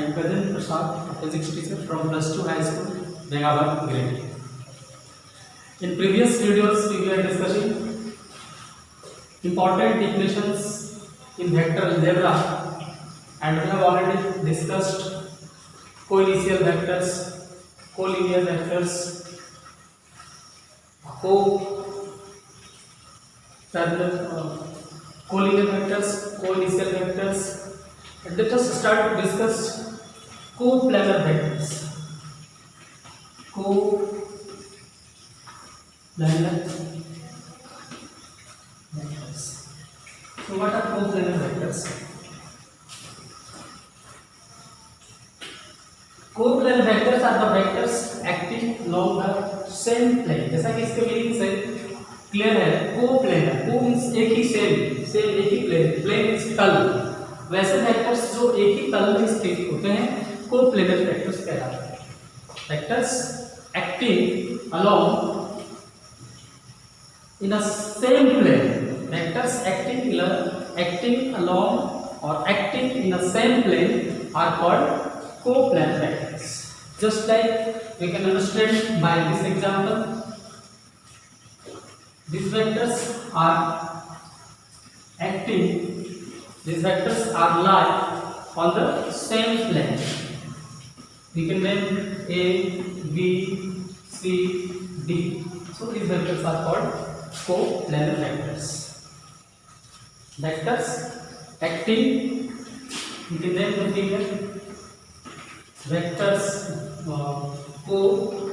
I am Pradyumna Prasad, a physics teacher from plus 2 high school, Bengabad, grade. In previous videos, we were discussing important definitions in vector algebra, and we have already discussed co-initial vectors, collinear vectors, collinear vectors, co-initial vectors. And let us start to discuss coplanar vectors. Coplanar vectors. So what are coplanar vectors? Coplanar vectors are the vectors acting along the same plane. जैसा कि इसके meaning से clear है, coplanar, को means एक ही same एक ही plane, plane means तल, वैसे वेक्टर्स जो एक ही तल में स्थित होते हैं कोप्लेनर वेक्टर्स कहलाते हैं. Vectors acting along in a same plane, vectors acting along or acting in a same plane are called coplanar vectors. Just like we can understand by this example, these vectors are lie on the same plane. We can name A, B, C, D. So these vectors are called coplanar vectors. Vectors acting, we can name the figure vectors coplanar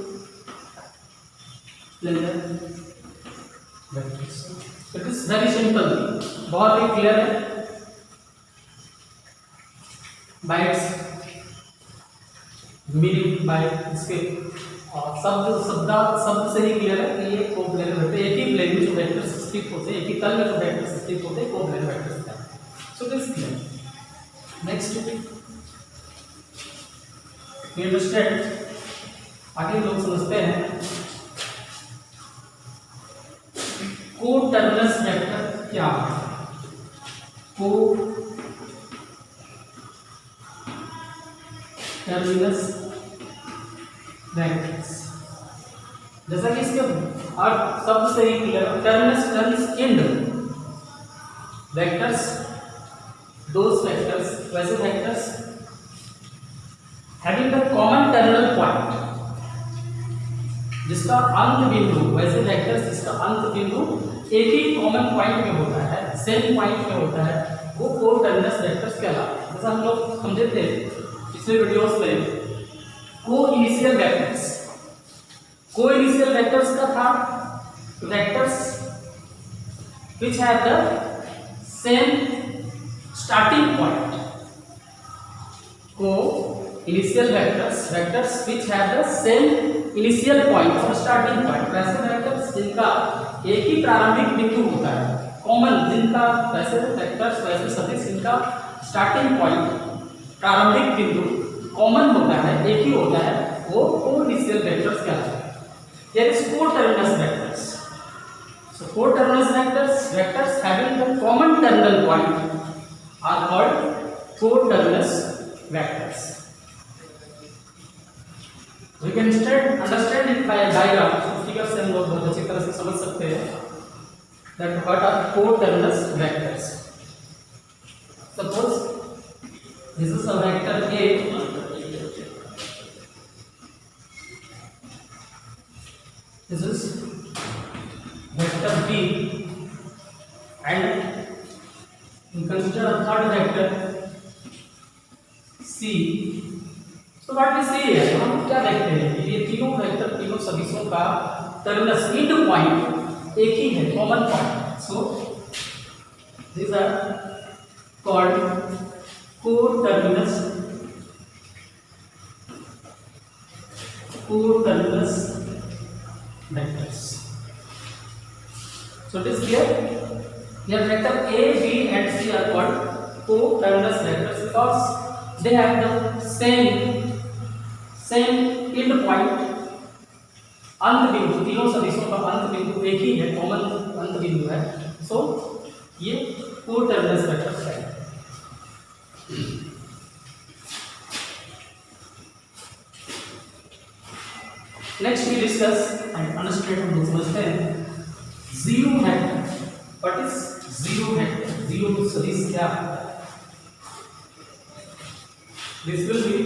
vectors. It is very simple, बहुत ही clear है. Bye it's meaning, bye इसके शब्द से ही clear है कि ये coplanar vector, एक ही प्लेन में जो वेक्टर्स स्थित होते हैं, एक ही तल में जो वेक्टर्स स्थित होते हैं, कोप्लेनर वेक्टर्स हैं. So this clear. Next we understand, आगे लोग समझते हैं कोटर्नस वेक्टर क्या है. कोटर्नस वेक्टर्स, जैसा कि इसके अर्थ शब्द से ही क्लियर है. Turns turns and vectors, those vectors, वैसे vectors having the common terminal point, जिसका अंत बिंदु, वैसे वेक्टर्स जिसका अंत बिंदु एक ही कॉमन पॉइंट में होता है, सेम पॉइंट में होता है, वो कोटर्नस वेक्टर्स कहलाते हैं. जैसा हम लोग समझे थे पिछले वीडियोस में, को-इनिशियल वेक्टर्स. को-इनिशियल वेक्टर्स का था vectors which have the same starting point. Co-initial vectors, vectors which have the same initial point और स्टार्टिंग पॉइंट, वैसे वेक्टर्स जिनका एक ही प्रारंभिक बिंदु होता है, कॉमन, जिनका वैसे वेक्टर्स, वैसे सदिश जिनका स्टार्टिंग पॉइंट, प्रारंभिक बिंदु कॉमन होता है, एक ही होता है, वो को-इनिशियल वेक्टर्स कहलाते हैं. There is coterminous vectors. So coterminous vectors having the common terminal point are called coterminous vectors. We can understand it by a diagram. So figure से हम लोग बहुत अच्छी तरह से समझ सकते हैं that what are coterminous vectors. Suppose this is a vector A, this is vector B, and we consider a third vector C. So what we see है, हम क्या देखते हैं कि ये तीनों वेक्टर, तीनों सदिशों का टर्मिनस, एंड पॉइंट एक ही है, common point. So these are called coterminous vectors. So it is clear. Here vector A, B and C are called coterminous vectors because they have the same end point. अंत बिंदु, तीनों सदिशों का अंत बिंदु एक ही है, कॉमन अंत बिंदु है. सो ये कोटर्नस वेक्टर्स है. Next we discuss and understand, हम लोग समझते हैं zero vector. What is zero vector? Zero सदिश क्या है? This will be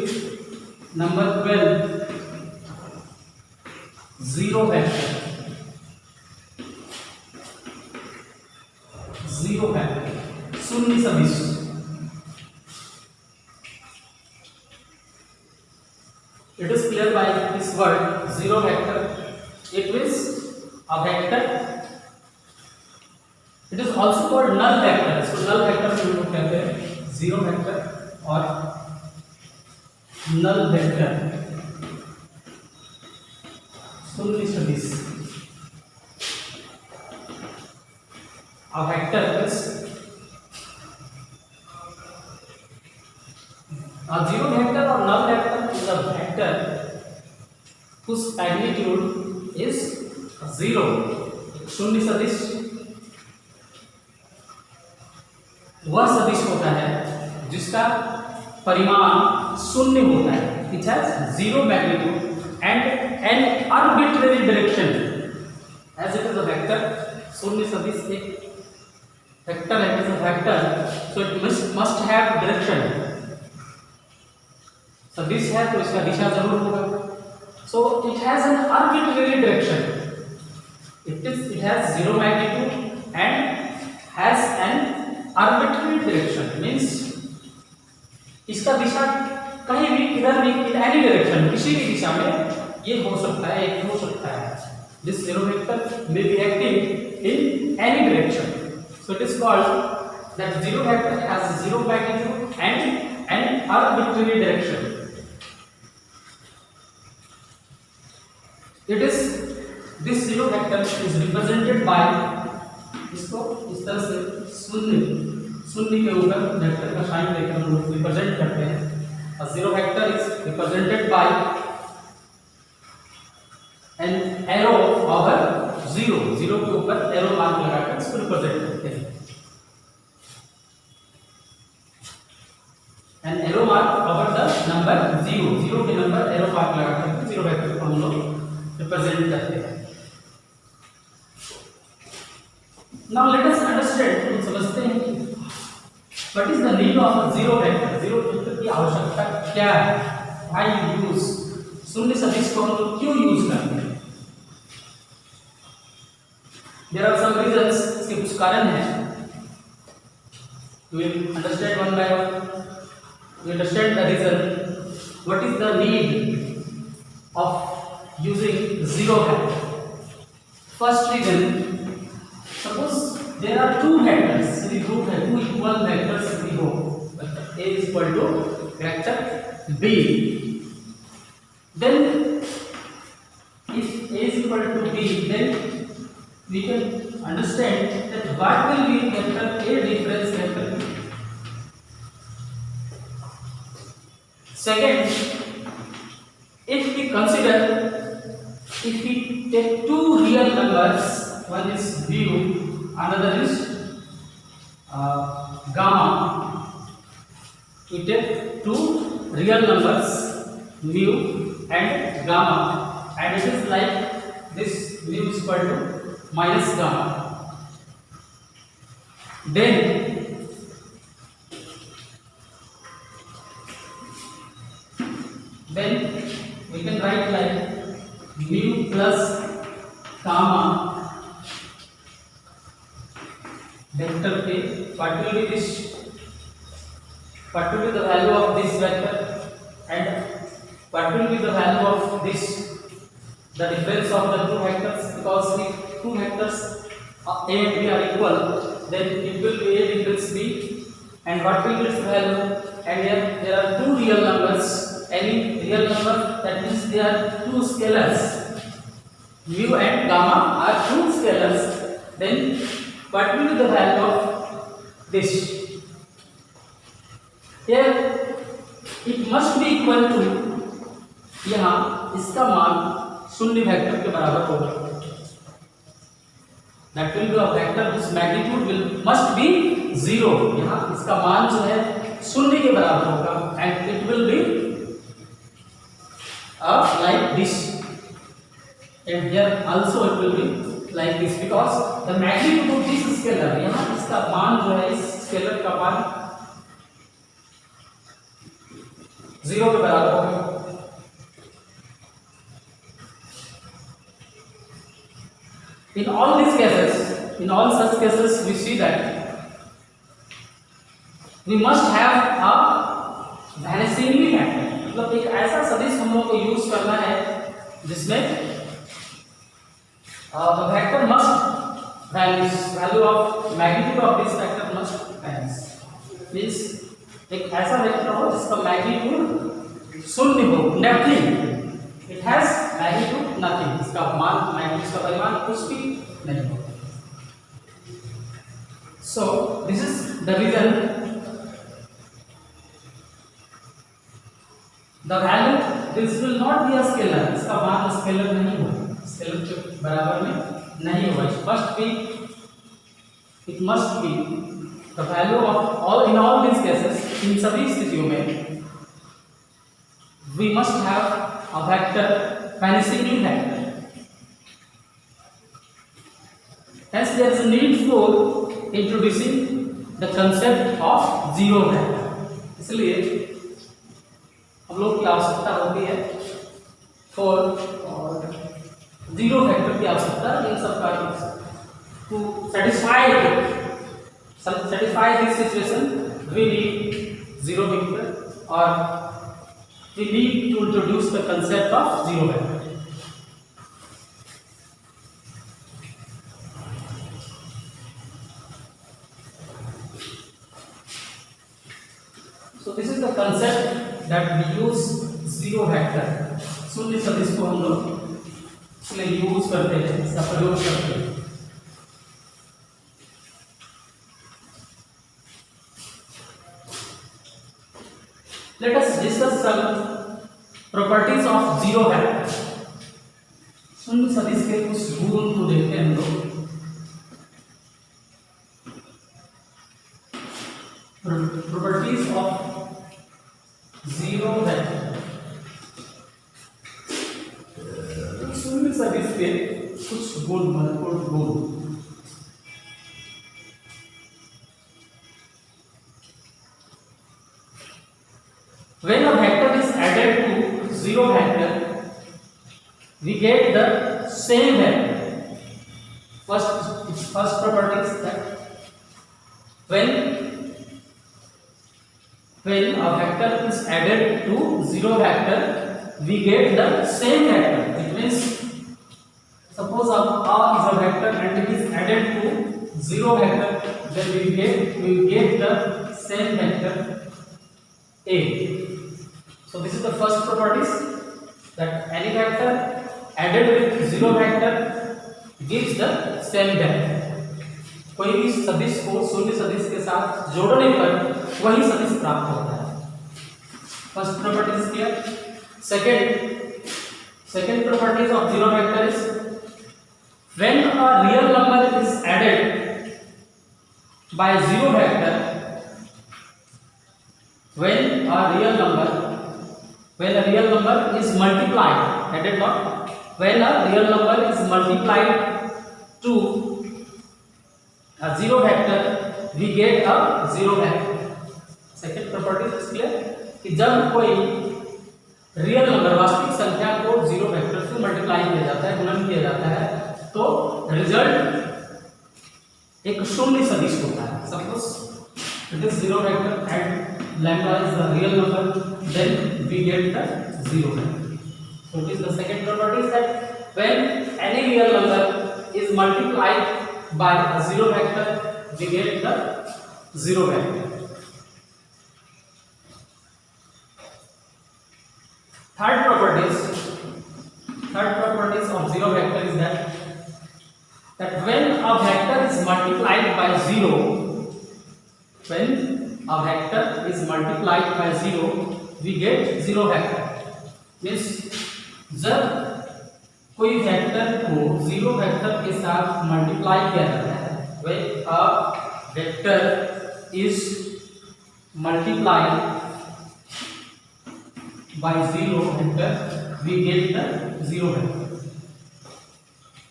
number 12 zero vector. Zero vector शून्य सदिश। It is clear by this word zero vector. It is a vector. It is also called null vector. इसको null vector हम लोग कहते हैं, zero vector और null vector शून्य सदिश। A vector is a zero vector or null vector is a vector whose magnitude is zero. शून्य सदिश वह सदिश होता है जिसका परिमाण शून्य होता है। It has zero magnitude and an arbitrary direction. As it is a vector, शून्य सदिश एक वेक्टर है, it is a vector, so it must have direction. सदिश है तो इसका दिशा जरूर होगा। So it has an arbitrary direction. It has zero magnitude and has an arbitrary direction. Means इसका दिशा कहीं भी, किधर भी, in any direction, किसी भी दिशा में ये हो सकता है, एक हो सकता है। This zero vector may be active in any direction. So it is called that zero vector has zero magnitude and an arbitrary direction. It is this zero vector is represented by, इसको इस तरह से शून्य के ऊपर vector का sign देकर हम लोग रिप्रेजेंट करते हैं। A zero vector is represented by an arrow over zero. Zero के ऊपर एरो मार्क लगाकर इसको रिप्रेजेंट करते हैं। An arrow mark over the number zero. Zero के नंबर एरो मार्क लगाकर जीरो वेक्टर को हम लोग रिप्रेजेंट करते हैं। Now let us understand, हम समझते हैं कि what is the need of a zero vector? Zero vector की आवश्यकता क्या है? Why use? शून्य सदिश को हम लोग क्यों यूज करते हैं? There are some reasons, इसके कुछ कारण हैं। We will understand one by one. We understand the reason. What is the need of using zero vector? First reason, suppose there are two vectors, we group है two equal vectors we go, vector A is equal to vector B. Then if A is equal to B, then we can understand that what will be vector A difference vector B. Second, if we consider, if we take two real numbers, one is mu, another is gamma. We take two real numbers, mu and gamma, and it is like this: mu is equal to minus gamma. Then we can write like mu plus gamma vector A. What will be this? What will be the value of this vector? And what will be the value of this? The difference of the two vectors, because if two vectors A and B are equal, then it will be A difference B. And what will be its value? And here there are two real numbers. Any real number, that means there are two scalars. Mu and gamma are two scalars. Then what will be the value of this? Here it must be equal to, यहाँ इसका मान शून्य vector के बराबर होगा. That will be a vector whose magnitude will must be zero. यहाँ इसका मान जो है शून्य के बराबर होगा, and it will be like this. and here also it will be like this because the magnitude of this scalar, यहाँ इसका मान जो है इस स्केलर का मान 0 के बराबर होगा। In all these cases, in all such cases, we see that we must have a vanishingly factor, मतलब एक ऐसा सदिश हम लोग को यूज करना है जिसमें the factor must vanish, value of magnitude of this factor must vanish, means एक ऐसा वेक्टर हो जिसका मैग्नीट्यूड शून्य हो, nothing, it has magnitude nothing, इसका मान मैग्नीट्यूड का परिमाण कुछ भी नहीं हो। So this is the reason the value this will not be a scalar, इसका मान स्केलर नहीं होगा, स्केलर के बराबर में नहीं होगा। It must be the value of all in all this cases, इन सभी स्थितियों में we must have a vector vanishingly factor, hence there is a need for introducing the concept of zero vector। इसलिए हम लोग की आवश्यकता होती है for जीरो वेक्टर की आवश्यकता इन सब का to satisfy this situation we need zero vector or we need to introduce the concept of zero vector। So this is the concept that we use zero vector, शून्य सदिश को हम लोग इसलिए यूज करते हैं, इसका प्रयोग करते हैं। Let us discuss some properties of zero vector। शून्य सदिश के कुछ गुण को देखते हैं हम लोग। Properties of zero vector, शून्य सदिश के कुछ गुण, महत्वपूर्ण गुण। When a vector is added to zero vector, we get the same vector। First property is that when a vector is added to zero vector, we get the same vector। It means suppose A is a vector and it is added to zero vector, then we get the same vector A। So this is the first properties, that any vector added with zero vector gives the same vector। कोई भी सदिश को शून्य सदिश के साथ जोड़ने पर वही सदिश प्राप्त होता है। First property is clear. Second properties of zero vector is when a real number is added by zero vector, when a real number is multiplied, added not, when a real number is multiplied to a zero vector, we get a zero vector। Second property is clear कि जब कोई real number, वास्तविक संख्या को zero vector से multiply किया जाता है, गुणन किया जाता है, तो रिजल्ट एक शून्य सदिश होता है। Suppose it is zero vector and lambda is the real number, then we get the zero vector। So it is the second property is that when any real number is multiplied by a zero vector, we get the zero vector। Third properties of zero vector is that when a vector is multiplied by zero, when a vector is multiplied by zero, we get zero vector। means जब कोई vector को zero vector के साथ multiply किया जाता है, when a vector is multiplied by zero vector, we get the zero vector।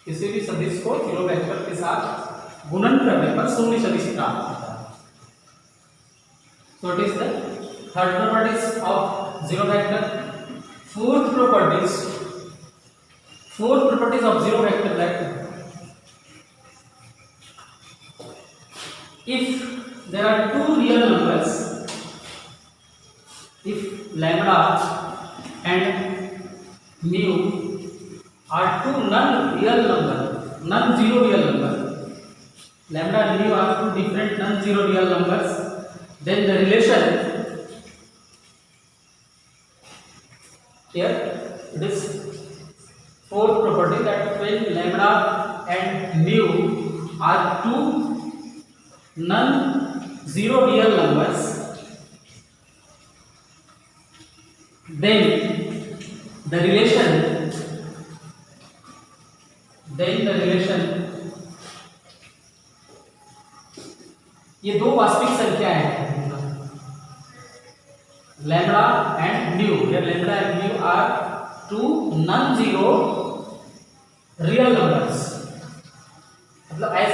किसी भी सदिश को जीरो वेक्टर के साथ गुणन करने पर शून्य सदिश प्राप्त होता है। So it is the third properties of zero vector. Fourth properties of zero vector, that if there are two real numbers, if lambda and mu are two non-zero real number, lambda and mu are two different non-zero real numbers, then the relation here, it is fourth property, that when lambda and mu are two non-zero real numbers, then the relation ये दो वास्तविक संख्याएं हैं, lambda and mu. Here lambda and mu are two non-zero real numbers. मतलब as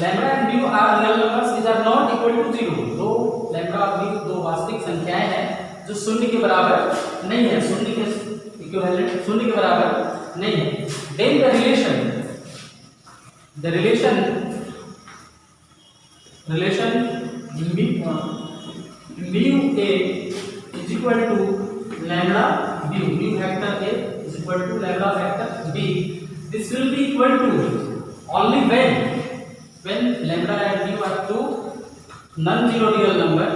lambda and mu are real numbers which are not equal to zero. दो lambda और mu दो वास्तविक संख्याएं हैं जो शून्य के बराबर नहीं है, शून्य के इक्विवेलेंट, शून्य के बराबर नहीं है. Then the relation mu a is equal to lambda mu vector a is equal to lambda vector b. This will be equal to only when lambda and mu are two non-zero real number.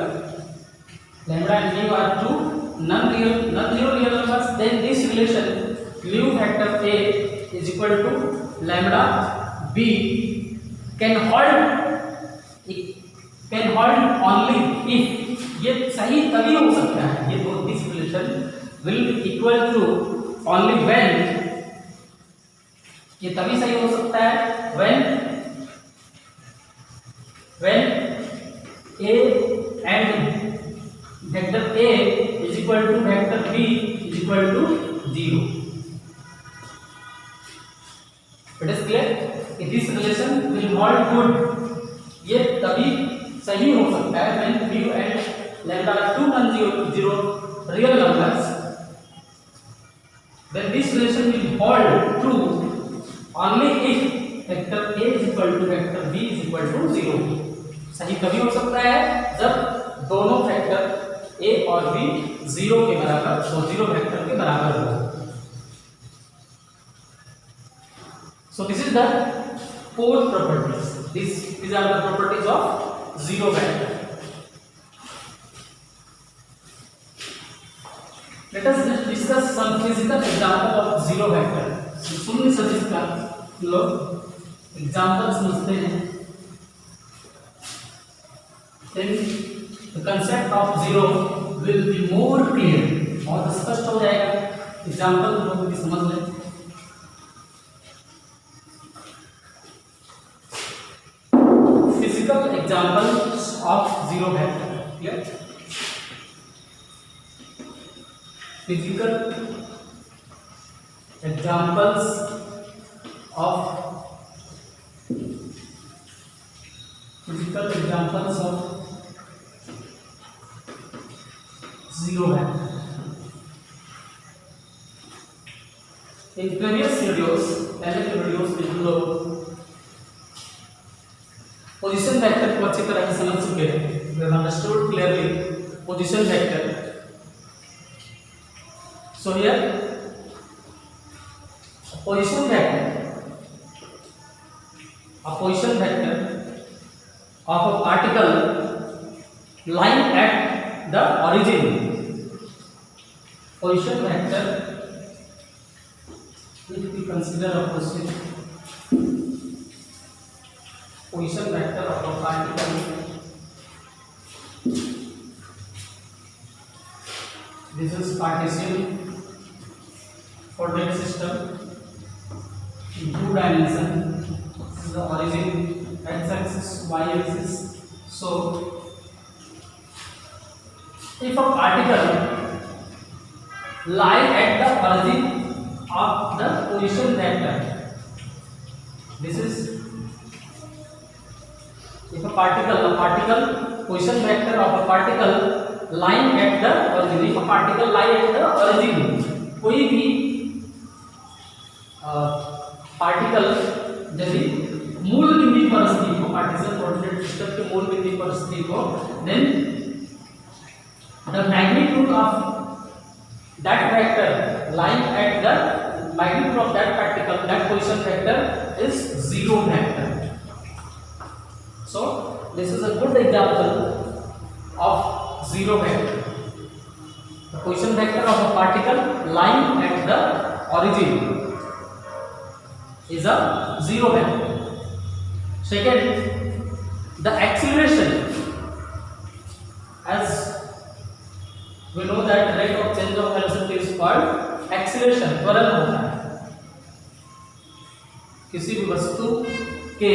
Lambda and mu are two non-zero real numbers. Then this relation mu vector a is equal to lambda b can hold only if, ये सही तभी हो सकता है, ये दो this relation will be equal to only when, ये तभी सही हो सकता है when a and vector a is equal to vector b is equal to 0. It is clear? This relation will hold good, ये तभी सही हो सकता है when mu and lambda are two non-zero real numbers. Then this relation will hold true only if vector a is equal to vector b is equal to 0. सही तभी हो सकता है जब दोनों वेक्टर a और b 0 के बराबर, तो 0 वेक्टर के बराबर हो. So this is the fourth properties. These are the properties of zero vector. Let us discuss some physical example of zero vector. शून्य सदिश का लोग एग्जाम्पल समझते हैं. Then the concept of zero will be more clear. और स्पष्ट हो जाएगा, एग्जाम्पल लोग भी समझ लें. Physical examples of zero vector. Clear? Physical examples of zero vector. In previous videos, पहले के वीडियोस में हम लोग पोजीशन वेक्टर को अच्छी तरह से समझ चुके हैं. We have understood clearly position vector. So here a position vector of a particle lying at the origin. Position vector, if we consider a position vector of a particle, this is Cartesian coordinate system in 2 dimension. This is the origin, x-axis, y-axis. So if a particle lie at the origin of the position vector, This is if a particle position vector of a particle lying at the origin. If a particle lie at the origin, कोई भी particle यदि मूल बिंदु पर स्थित हो, Cartesian coordinate system के मूल बिंदु पर स्थित हो, then the magnitude of that vector lying at the magnitude of that particle, that position vector is zero vector. So this is a good example of zero vector. The position vector of a particle lying at the origin is a zero vector. Second, the acceleration, as we know that rate of change of velocity is called acceleration, त्वरण होता है किसी भी वस्तु के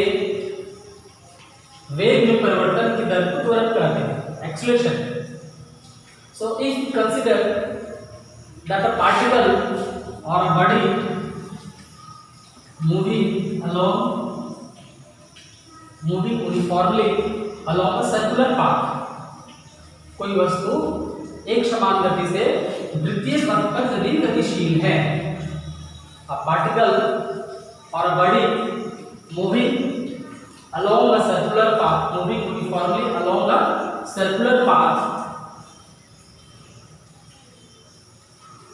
वेग में परिवर्तन की दर को त्वरण कहते हैं, acceleration. So if you consider that a particle or a body moving uniformly along a circular path, कोई वस्तु एक समान गति से वृत्तीय पथ पर यदि गतिशील है, a particle or a body moving along a circular path, moving uniformly along a circular path,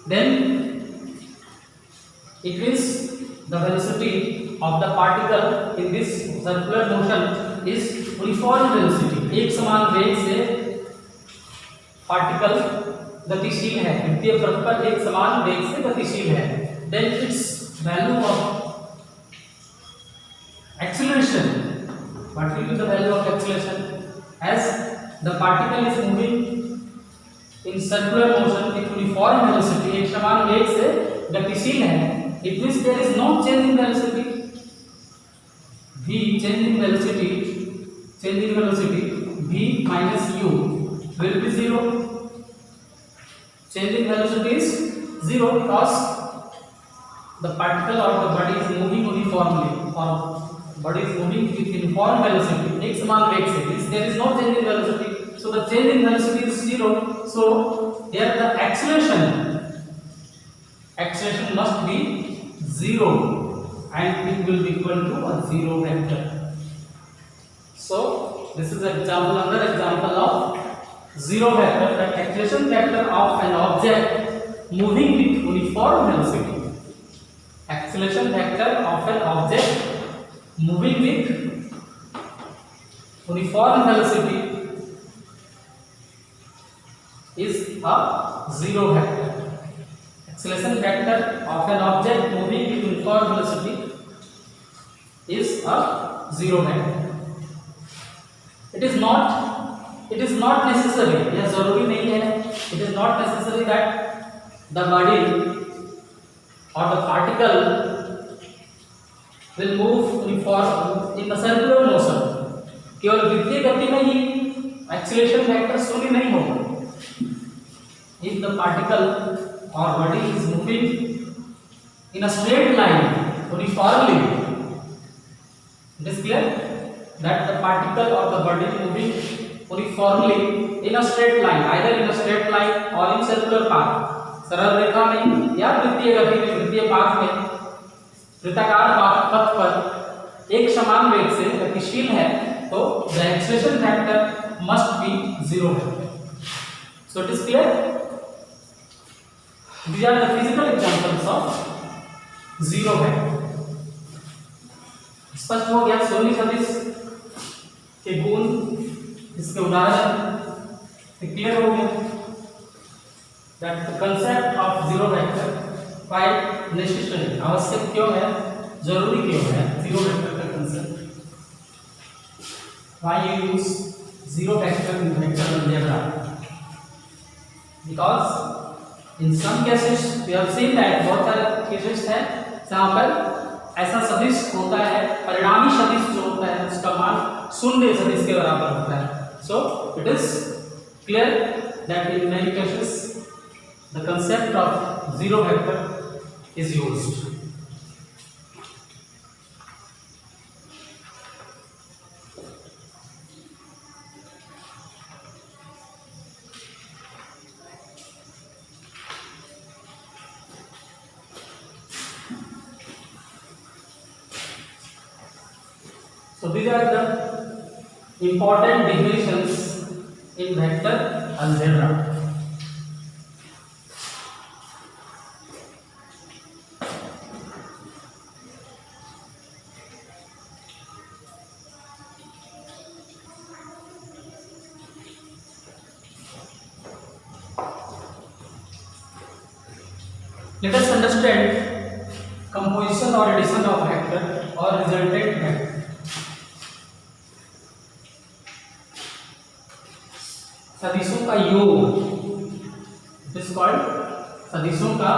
then it means the velocity of the particle in this circular motion is uniform velocity. एक समान वेग से particle गतिशील है, वृत्तीय पथ पर एक समान वेग से गतिशील है. Then its value of acceleration, what will be the value of acceleration? As the particle is moving in circular motion with uniform velocity, एक समान वेग से गतिशील है, it means there is no change in velocity. V change in velocity v minus u will be zero. Change in velocity is zero because the particle or the body is moving uniformly, or body is moving with uniform velocity, एक समान वेग से. There is no change in velocity, so the change in velocity is zero. So here the acceleration must be zero, and it will be equal to a zero vector. So this is another example of zero vector, the acceleration vector of an object moving with uniform velocity. Acceleration vector of an object moving with uniform velocity is a zero vector. Acceleration vector of an object moving with uniform velocity is a zero vector. It is not necessary, यह जरूरी नहीं है, it is not necessary that the body or the particle will move uniform in a circular motion. केवल वृत्तीय गति में ही acceleration vector शून्य नहीं होगा. If the particle or body is moving in a straight line uniformly, it is clear that the particle or the body moving uniformly in a straight line, either in a straight line or in circular path, सरल रेखा में या वृत्तीय गति में, वृत्तीय path में, वृत्ताकार पथ पर एक समान वेग से गतिशील है, तो the acceleration vector must be zero vector. So it is clear. These are the physical examples of zero vector. स्पष्ट हो गया शून्य सदिश के गुण, इसके उदाहरण क्लियर हो गया. That the concept of zero vector quite necessary, आवश्यक क्यों है, जरूरी क्यों है zero vector का concept. Why you use zero vector in vector algebra? Because in some cases we have seen that बहुत सारे केसेस हैं जहाँ पर ऐसा सदिश होता है, परिणामी सदिश जो होता है उसका मान शून्य सदिश के बराबर होता है. So it is clear that in many cases the concept of zero vector is used. So these are the important definitions in vector algebra. Let us understand composition or addition of vector or resultant vector. सदिशों का योग, it is called सदिशों का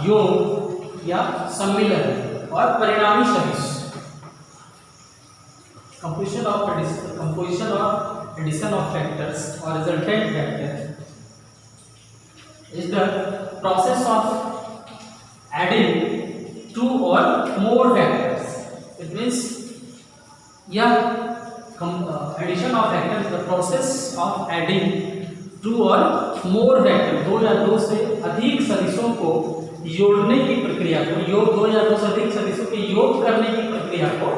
योग या सम्मिलन और परिणामी सदिश. Composition or addition of vectors or resultant vector is the process of adding two or more vectors. It means addition of vectors is the process of adding two or more vector, दो या दो से अधिक सदिशों को जोड़ने की प्रक्रिया को, योग दो या दो से अधिक सदिशों के योग करने की प्रक्रिया को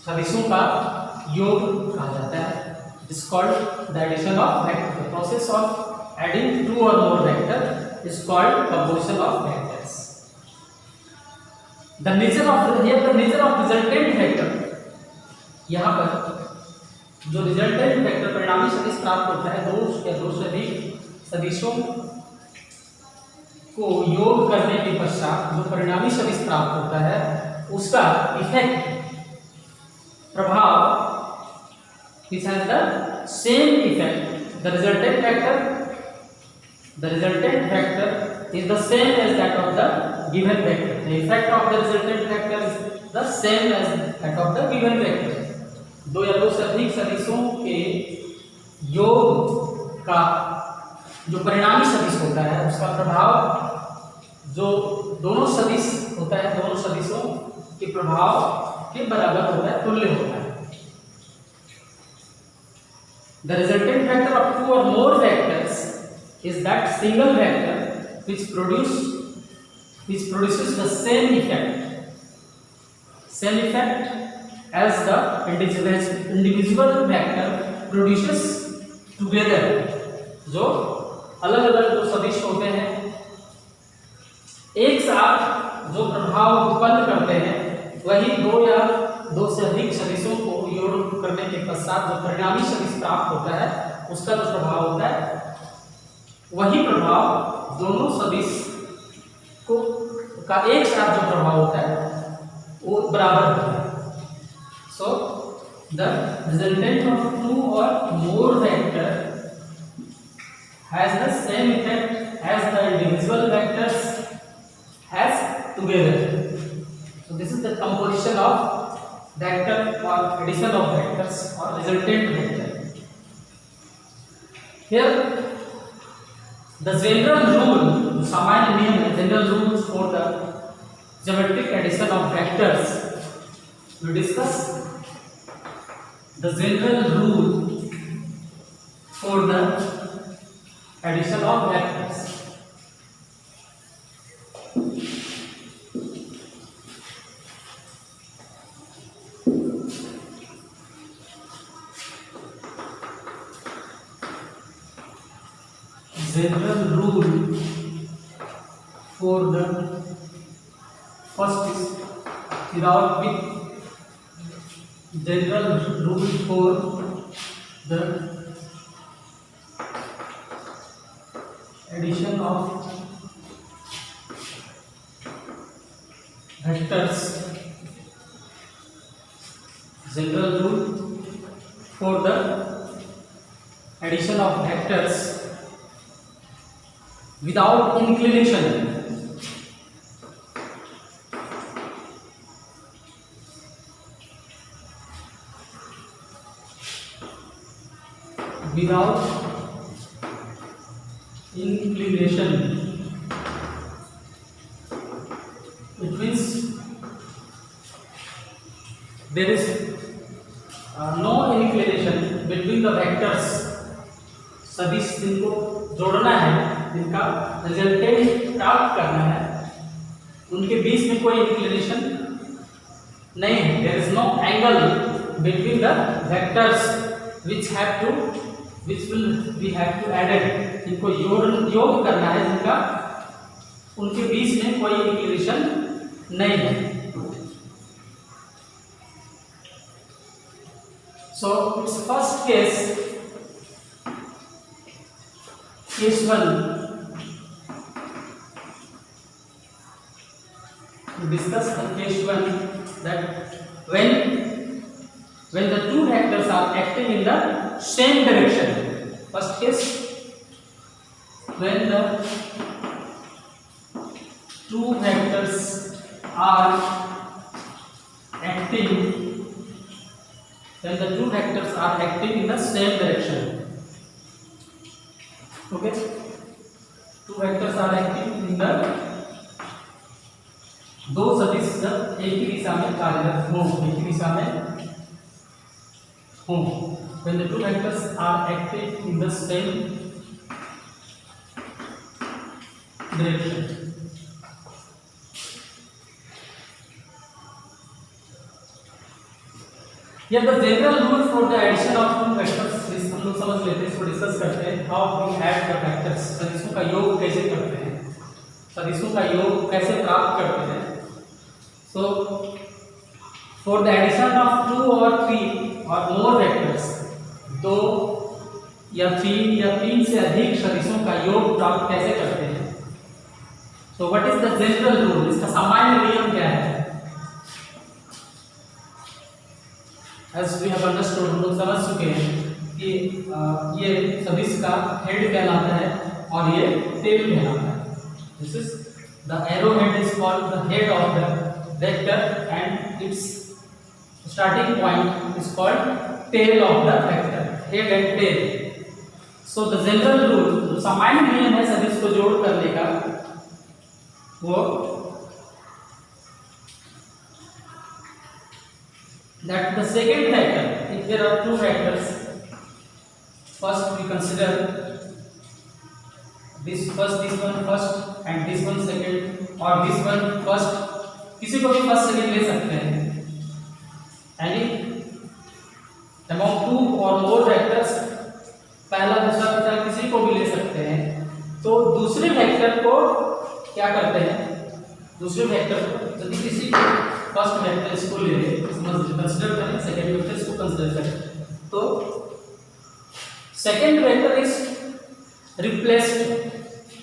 सदिशों का योग कहा जाता है. It is called the addition of vector. The process of adding two or more vector is called composition of vectors. The nature of resultant vector. यहाँ पर जो रिजल्टेंट वेक्टर परिणामी सदिश प्राप्त होता है, दो से अधिक सदिशों को योग करने के पश्चात जो परिणामी सदिश प्राप्त होता है उसका इफेक्ट, प्रभाव, which has the same effect. The resultant vector is the same as that of the given vector. The effect of the resultant vector is the same as that of the given vector. दो या दो से अधिक सदिशों के योग का जो परिणामी सदिश होता है उसका प्रभाव जो दोनों सदिश होता है, दोनों सदिशों के प्रभाव के बराबर होता है, तुल्य होता है. The resultant vector of two or more vectors is that single vector which produces the same effect as the individual vector produces together. जो अलग अलग जो सदिश होते हैं एक साथ जो प्रभाव उत्पन्न करते हैं वही दो या दो से अधिक सदिशों को योग करने के पश्चात जो परिणामी सदिश प्राप्त होता है उसका जो प्रभाव होता है वही प्रभाव दोनों सदिश को का एक साथ जो प्रभाव होता है वो बराबर होता है. So the resultant of two or more vector has the same effect as the individual vectors has together. So this is the composition of vector or addition of vectors or resultant vector. Here the general rule, सामान्य नियम है, general rules for the geometric addition of vectors. We discuss the general rule for the addition of vectors. General rule for the first is without with general rule for the addition of vectors. General rule for the addition of vectors without inclination. Without inclination, it means there is no inclination between the vectors. सदिश जिनको जोड़ना है, जिनका resultant प्राप्त करना है, उनके बीच में कोई इंक्लिनेशन नहीं है. There is no angle between the vectors which will we have to added, इनको योग करना है, जिनका उनके बीच में कोई इक्वेशन नहीं है. So its first case 1, to discuss the case 1, that when the two vectors are acting in the same direction. First case, when the two vectors are acting in the same direction. Okay, two vectors are acting in the, दो सदिश जब एक ही दिशा में कार्यरत हो, एक ही दिशा में हो, when the two vectors are acting in the same direction. Here the general rule for the addition of two vectors, हम लोग समझ लेते हैं, इसको डिस्कस करते हैं. How we add the vectors, सदिशों का योग कैसे करते हैं, सदिशों का योग कैसे प्राप्त करते हैं. So for the addition of 2 or 3 or more vectors, दो या तीन से अधिक सदिशों का योग प्राप्त कैसे करते हैं. So what is the general rule, इसका सामान्य नियम क्या है. As we have understood, हम लोग समझ चुके हैं कि ये सदिश का हेड कहलाता है और ये टेल कहलाता है. This is the arrowhead is called the head of the vector and its starting point is called tail of the vector, head and tail. So the general rule, जो सामान्य नियम है सदिश को जोड़ करने का, वो that the second vector, if there are two vectors, first we consider this one first and this one second, or this one first, किसी को भी फर्स्ट सेकंड ले सकते हैं. यानी among 2 or more vectors, पहला दूसरा तीसरा किसी को भी ले सकते हैं. तो दूसरे वेक्टर को क्या करते हैं, दूसरे वेक्टर को यदि किसी फर्स्ट वेक्टर इसको ले लें, कंसीडर करें, सेकंड वेक्टर इसको कंसीडर करें, तो सेकंड वेक्टर इज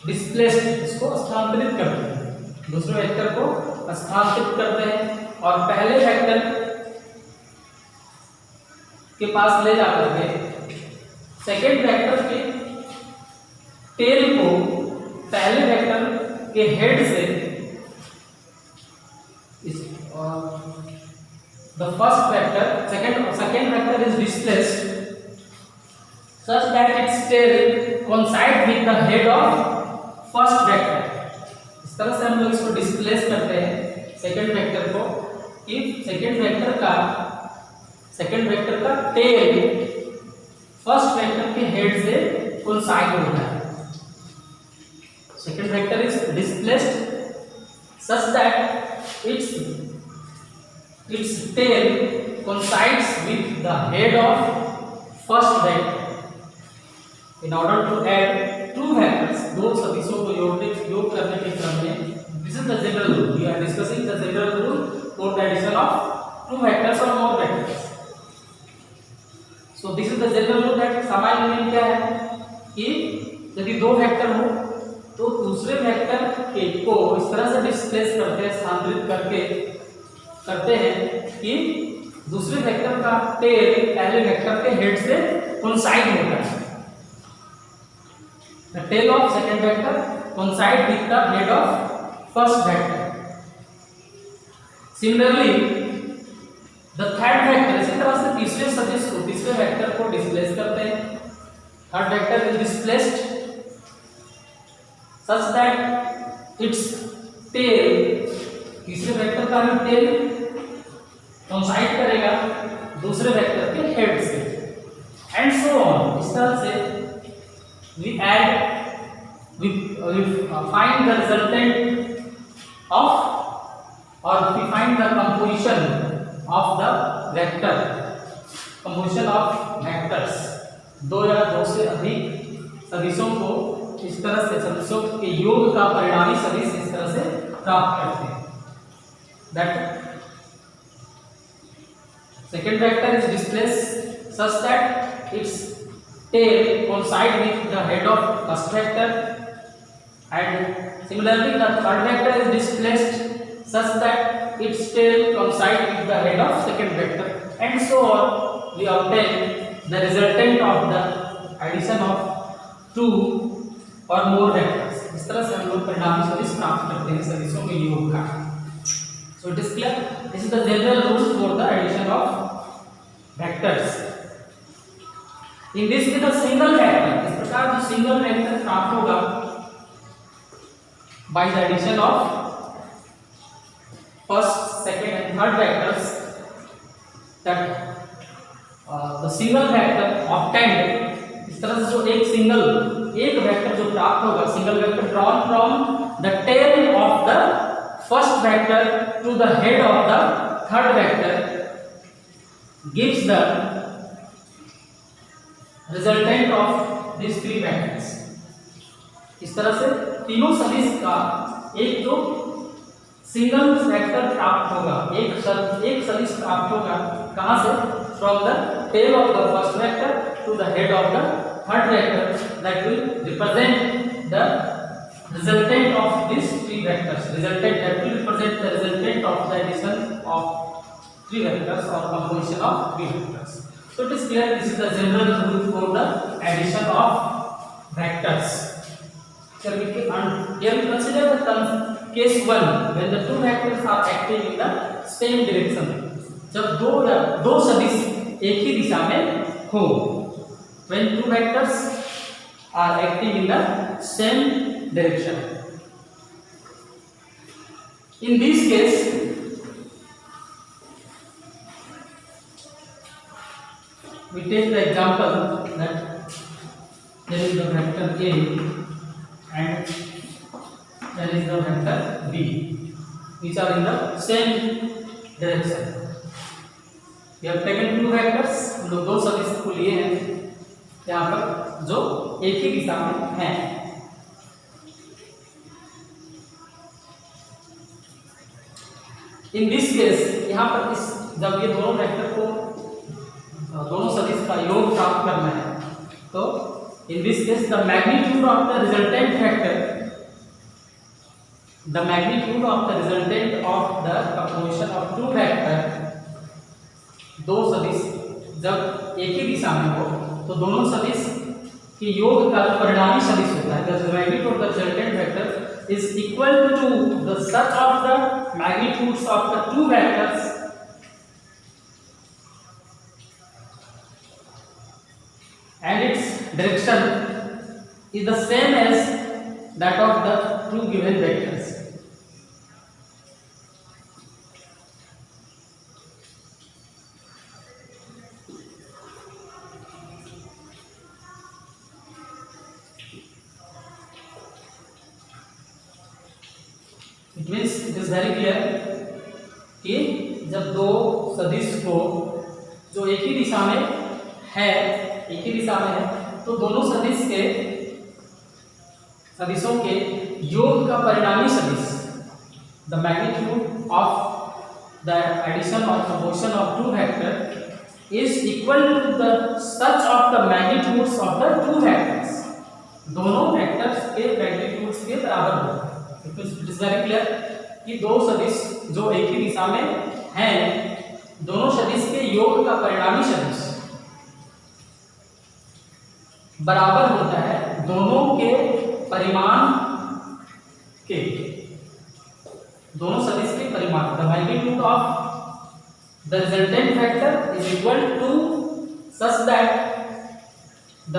डिस्प्लेस्ड, इसको स्थानांतरित करते हैं, दूसरे वेक्टर को स्थानांतरित करते हैं और पहले वेक्टर के पास ले जाकर के सेकंड वेक्टर के टेल को पहले वेक्टर के हेड से, the first vector, second vector is displaced such that its tail coincides with the head of first vector. इस तरह से हम लोग इसको डिस्प्लेस करते हैं सेकंड वेक्टर को, कि सेकंड वेक्टर का टेल फर्स्ट वेक्टर के हेड से कोइंसाइड होता है. Second vector is displaced such that its tail coincides with the head of first vector. In order to add two vectors, दो सदिशों को योग करने के क्रम में, this is the general rule. We are discussing the general rule for the addition of two vectors or more vectors. So this is the general rule that सामान्य नियम क्या है कि यदि दो वेक्टर हो तो दूसरे वेक्टर के को इस तरह से डिस्प्लेस करते हैं, स्थानांतरित करते हैं कि दूसरे वेक्टर का टेल पहले वेक्टर के हेड से कोइंसाइड होता है. The tail of second vector coincide with the head of first vector. Similarly, the third vector, इसी तरह से तीसरे सदिश को, तीसरे वेक्टर को डिस्प्लेस करते हैं. Third vector is displaced such that its tail, तीसरे वेक्टर का भी टेल कोइंसाइड करेगा दूसरे वेक्टर के हेड से, एंड सो ऑन. इस तरह से we find the resultant of, or we find the composition of the vector composition of vectors, दो या दो से अधिक सदिशों को इस तरह से सदिशों के योग का परिणामी सदिश इस तरह से प्राप्त करते हैं। That second vector is displaced such that its tail coincide with the head of first vector, and similarly the third vector is displaced such that its tail coincide with the head of second vector, and so on. We obtain the resultant of the addition of two or more vectors. इस तरह से हम लोग परिणामी सदिश प्राप्त करते हैं सदिशों के योग का। So it is clear. This is the general rule for the addition of vectors. In this with a single vector, इस प्रकार जो single vector प्राप्त होगा by the addition of first, second and third vectors, that the single vector obtained, इस तरह से जो एक वेक्टर जो प्राप्त होगा, single vector drawn from the tail of the first vector to the head of the third vector gives the resultant of these three vectors. इस तरह से तीनों सदिश का एक जो सिंगल वेक्टर प्राप्त होगा, एक सदिश प्राप्त होगा, कहां से? From the tail of the first vector to the head of the third vector, that will represent the resultant of these three vectors. Resultant that will represent the resultant of the addition of three vectors or composition of three vectors. So it is clear, this is the general rule for the addition of vectors. So we can consider the case 1 when the two vectors are acting in the same direction. जब दो सदिश एक ही दिशा में हो, when two vectors are acting in the same direction. In this case, we take the example that there is the vector A and there is the vector B, which are in the same direction. We have taken two vectors, हम लोग दो सदिश को लिए हैं यहाँ पर जो एक ही दिशा में हैं। इन दिस केस यहाँ पर इस जब ये दोनों वेक्टर को दोनों सदिश का योग प्राप्त करना है, तो in this case the magnitude of the resultant of the composition of two vector, दो सदिश जब एक ही दिशा में हो तो दोनों सदिश के योग का परिणामी सदिश होता है, the magnitude of the resultant vector is equal to the such of the magnitudes of the two vectors and its direction is the same as that of the two given vectors. It means it is very clear कि जब दो सदिश को जो एक ही दिशा में है तो दोनों सदिशों के योग का परिणामी सदिश, the magnitude of the addition और composition of two vector is equal to the such of the magnitudes of the two vectors, दोनों वेक्टर्स के मैग्नीट्यूड्स के बराबर होगा। इट इज वेरी क्लियर कि दो सदिश जो एक ही दिशा में हैं, दोनों सदिश के योग का परिणामी सदिश बराबर होता है दोनों के परिमाण के, दोनों सदिश के परिमाण। The magnitude of the resultant vector is equal to such that the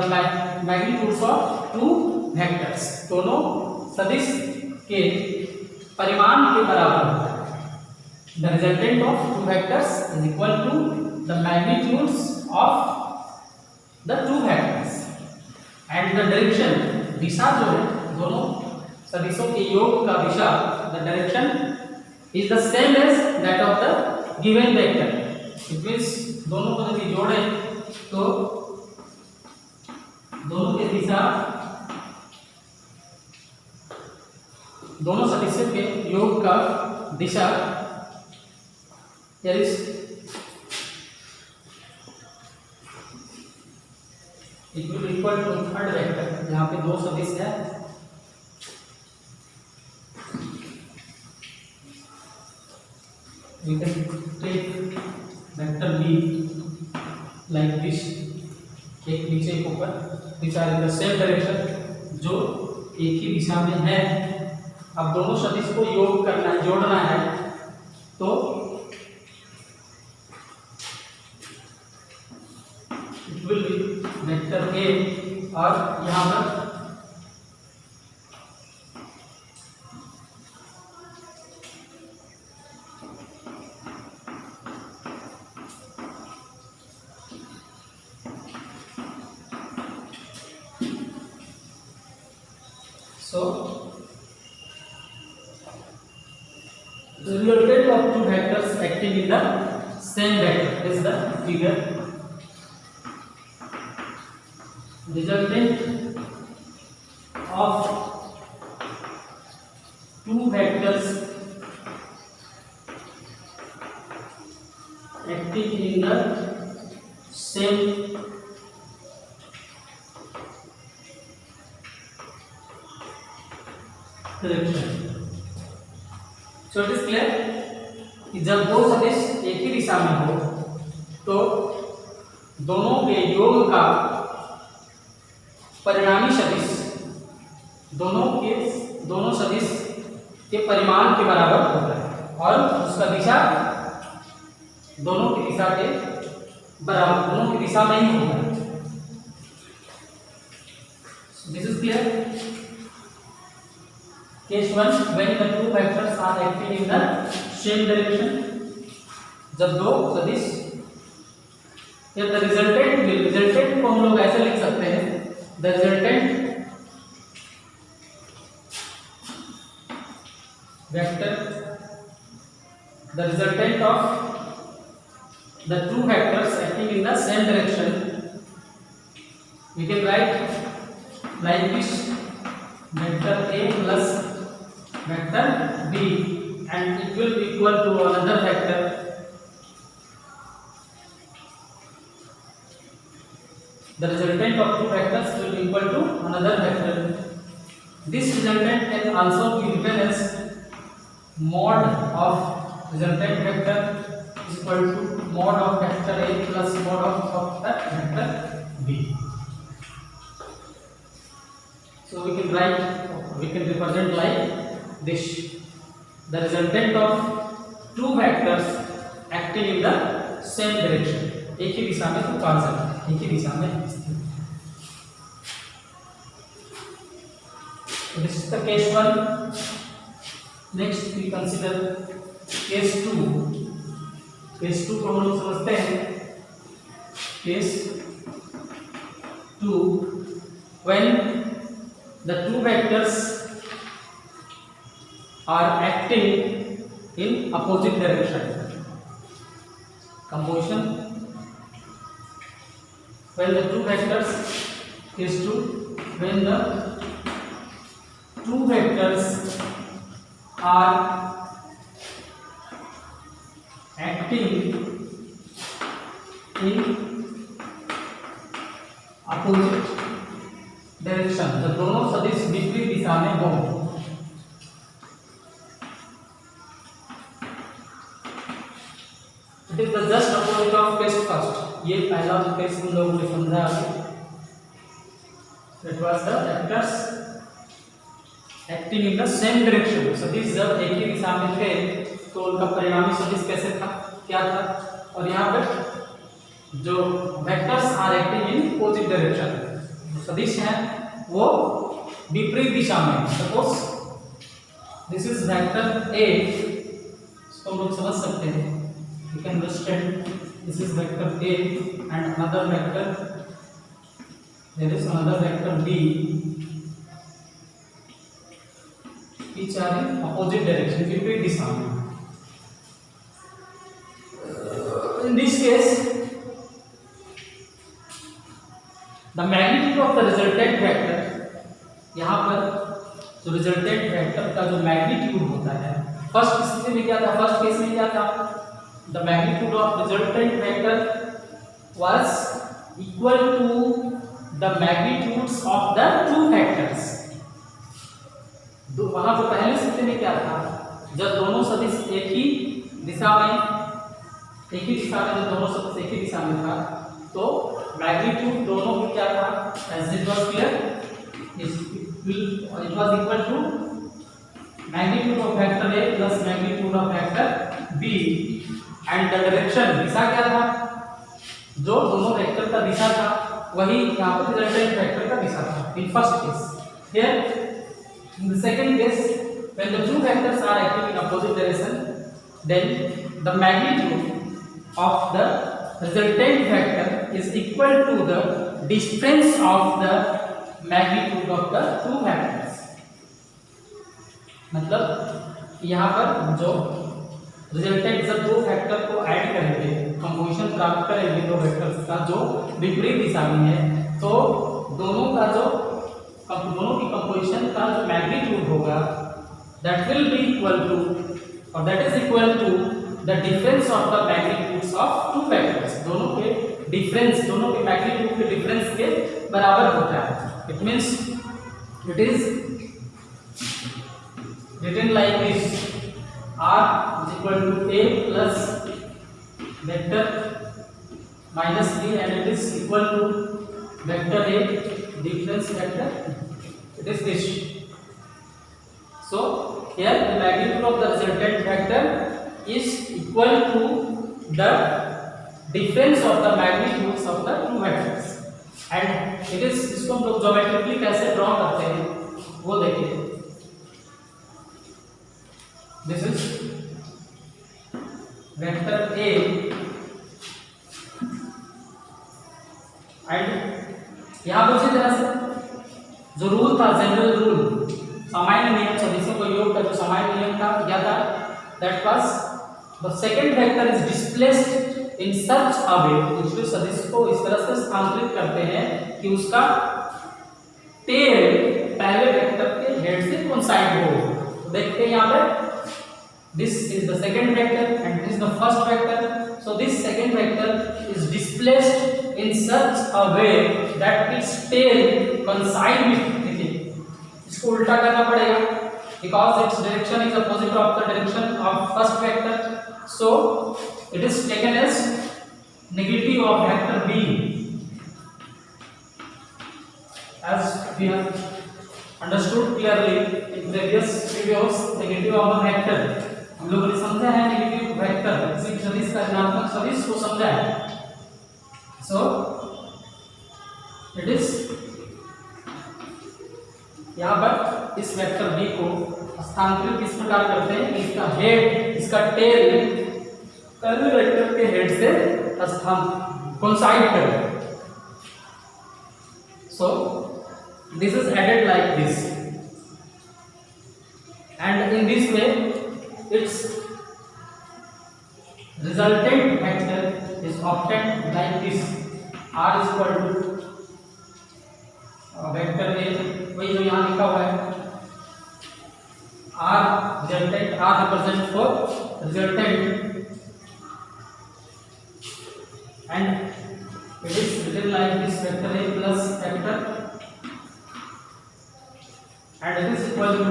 magnitudes of two vectors, दोनों सदिश के परिमाण के बराबर होता है। The resultant of two vectors is equal to the magnitudes of the two vectors and the direction, दिशा जो है दोनों सदिशों के योग का दिशा, the direction is the same as that of the given vector, it means दोनों को यदि जोड़े तो दोनों के दिशा, दोनों सदिशों के योग का दिशा it will equal to third vector. यहाँ पे दो सदिश है, we can take vector b like this, एक नीचे एक ऊपर, which are in the same direction, जो एक ही दिशा में है। अब दोनों सदिश को योग करना है, जोड़ना है, तो it will be vector a और यहाँ पर so the resultant of two vectors acting in the same vector is the figure. Resultant of two vectors acting in the same direction. So it is clear कि जब दो सदिश एक ही दिशा में हो तो दोनों के योग का परिणामी सदिश दोनों सदिश के परिमाण के बराबर होता है और उसका दिशा दोनों की दिशा के बराबर, दोनों की दिशा में ही होगा। This is clear. Case 1 when the two vectors are acting in the same direction, जब दो सदिश, या the resultant को हम लोग ऐसे लिख सकते हैं, the resultant vector, the resultant of the two vectors acting in the same direction, we can write like this, vector a plus vector b, and it will be equal to another vector, the resultant of two vectors will be equal to another vector. This resultant can also be written as mod of resultant vector is equal to mod of vector a plus mod of that vector b. So we can represent like this, the resultant of two vectors acting in the same direction, एक ही दिशा में उपांतर, एक ही दिशा में स्थित। This is the case 1. Next we consider case 2. case 2 को हम लोग समझते हैं। case 2 when the two vectors are acting in opposite direction. Composition when the two vectors is to when the two vectors are acting in opposite direction, जब दोनों सदिश विपरीत दिशा में हो। It is the just opposite of case first. ये पहला जो केस हम लोगों ने समझा अभी, it was the vectors acting in the same direction. सदिश जब एक ही दिशा में थे तो उनका परिणामी सदिश कैसे था, क्या था, और यहाँ पर जो vectors are acting in opposite direction, सदिश है वो विपरीत दिशा में। Suppose this is vector A, इसको हम लोग समझ सकते हैं, you can understand this is vector A and another vector, there is another vector B, each are in opposite direction, विपरीत दिशा में। इन in this case the magnitude of the resultant vector, यहाँ पर जो रिजल्टेंट वेक्टर का जो magnitude होता है, फर्स्ट स्थिति में क्या था, फर्स्ट केस में क्या था, the magnitude of resultant vector was equal to the magnitudes of the two vectors. वहां पर पहली स्थिति में क्या था, जब दोनों सदिश एक ही दिशा में जब दोनों सदिश एक ही दिशा में था, तो मैग्नीट्यूड दोनों की क्या था, as it was clear, it was equal to magnitude of vector A plus magnitude of vector B and the direction, दिशा क्या था, जो दोनों वेक्टर का दिशा था वही यहाँ पर रिजल्टेंट वेक्टर का दिशा था in first case. Here in the second case, when the two vectors are acting in opposite direction, then the magnitude of the resultant vector is equal to the difference of the magnitude of the two vectors. मतलब यहाँ पर जो resultant, जब दो vector को add करेंगे, composition प्राप्त करेंगे दो वेक्टर्स का जो विपरीत दिशा में है, तो दोनों की कंपोजिशन का जो मैग्नीट्यूड होगा that will be equal to, और that is equal to the difference of the magnitudes of two vectors. दोनों के डिफरेंस, दोनों के मैग्नीट्यूड के डिफरेंस के बराबर होता है। It means it is written like this: R is equal to A plus vector minus B, and it is equal to vector A difference vector. It is this. So here the magnitude of the resultant vector is equal to the difference of the magnitudes of the two vectors. And it is, इसको हम लोग geometrically कैसे draw करते हैं वो देखिए। This is vector A and यहां पर उसी तरह से जो रूल था, जनरल रूल, सामान्य नियम, सदिशों को योग का जो सामान्य नियम था क्या था, that was the second vector is displaced in such a way, दूसरे सदिश को इस तरह से स्थानांतरित करते हैं कि उसका टेल पहले वेक्टर के हेड से कोइंसाइड हो। देखते हैं यहाँ पे, this is the second vector and this is the first vector, so this second vector is displaced in such a way that its tail coincide with it. इसको उल्टा करना पड़ेगा because its direction is opposite of the direction of first vector, so it is taken as negative of vector B, as we have understood clearly in previous videos। negative of a vector हम लोगों ने समझा है, negative vector किसी सदिश का ऋणात्मक सदिश को समझा है। so it is यहाँ पर इस वेक्टर B को स्थानांतरित किस प्रकार करते हैं, इसका हेड, इसका टेल पहले वेक्टर के हेड से स्थान कोइंसाइड करें। So this is added like this and in this way its resultant vector is obtained like this. R is equal to vector A, वही जो यहाँ लिखा हुआ है, R resultant, R represent for resultant and it is written like this: vector A plus vector, and it is equal to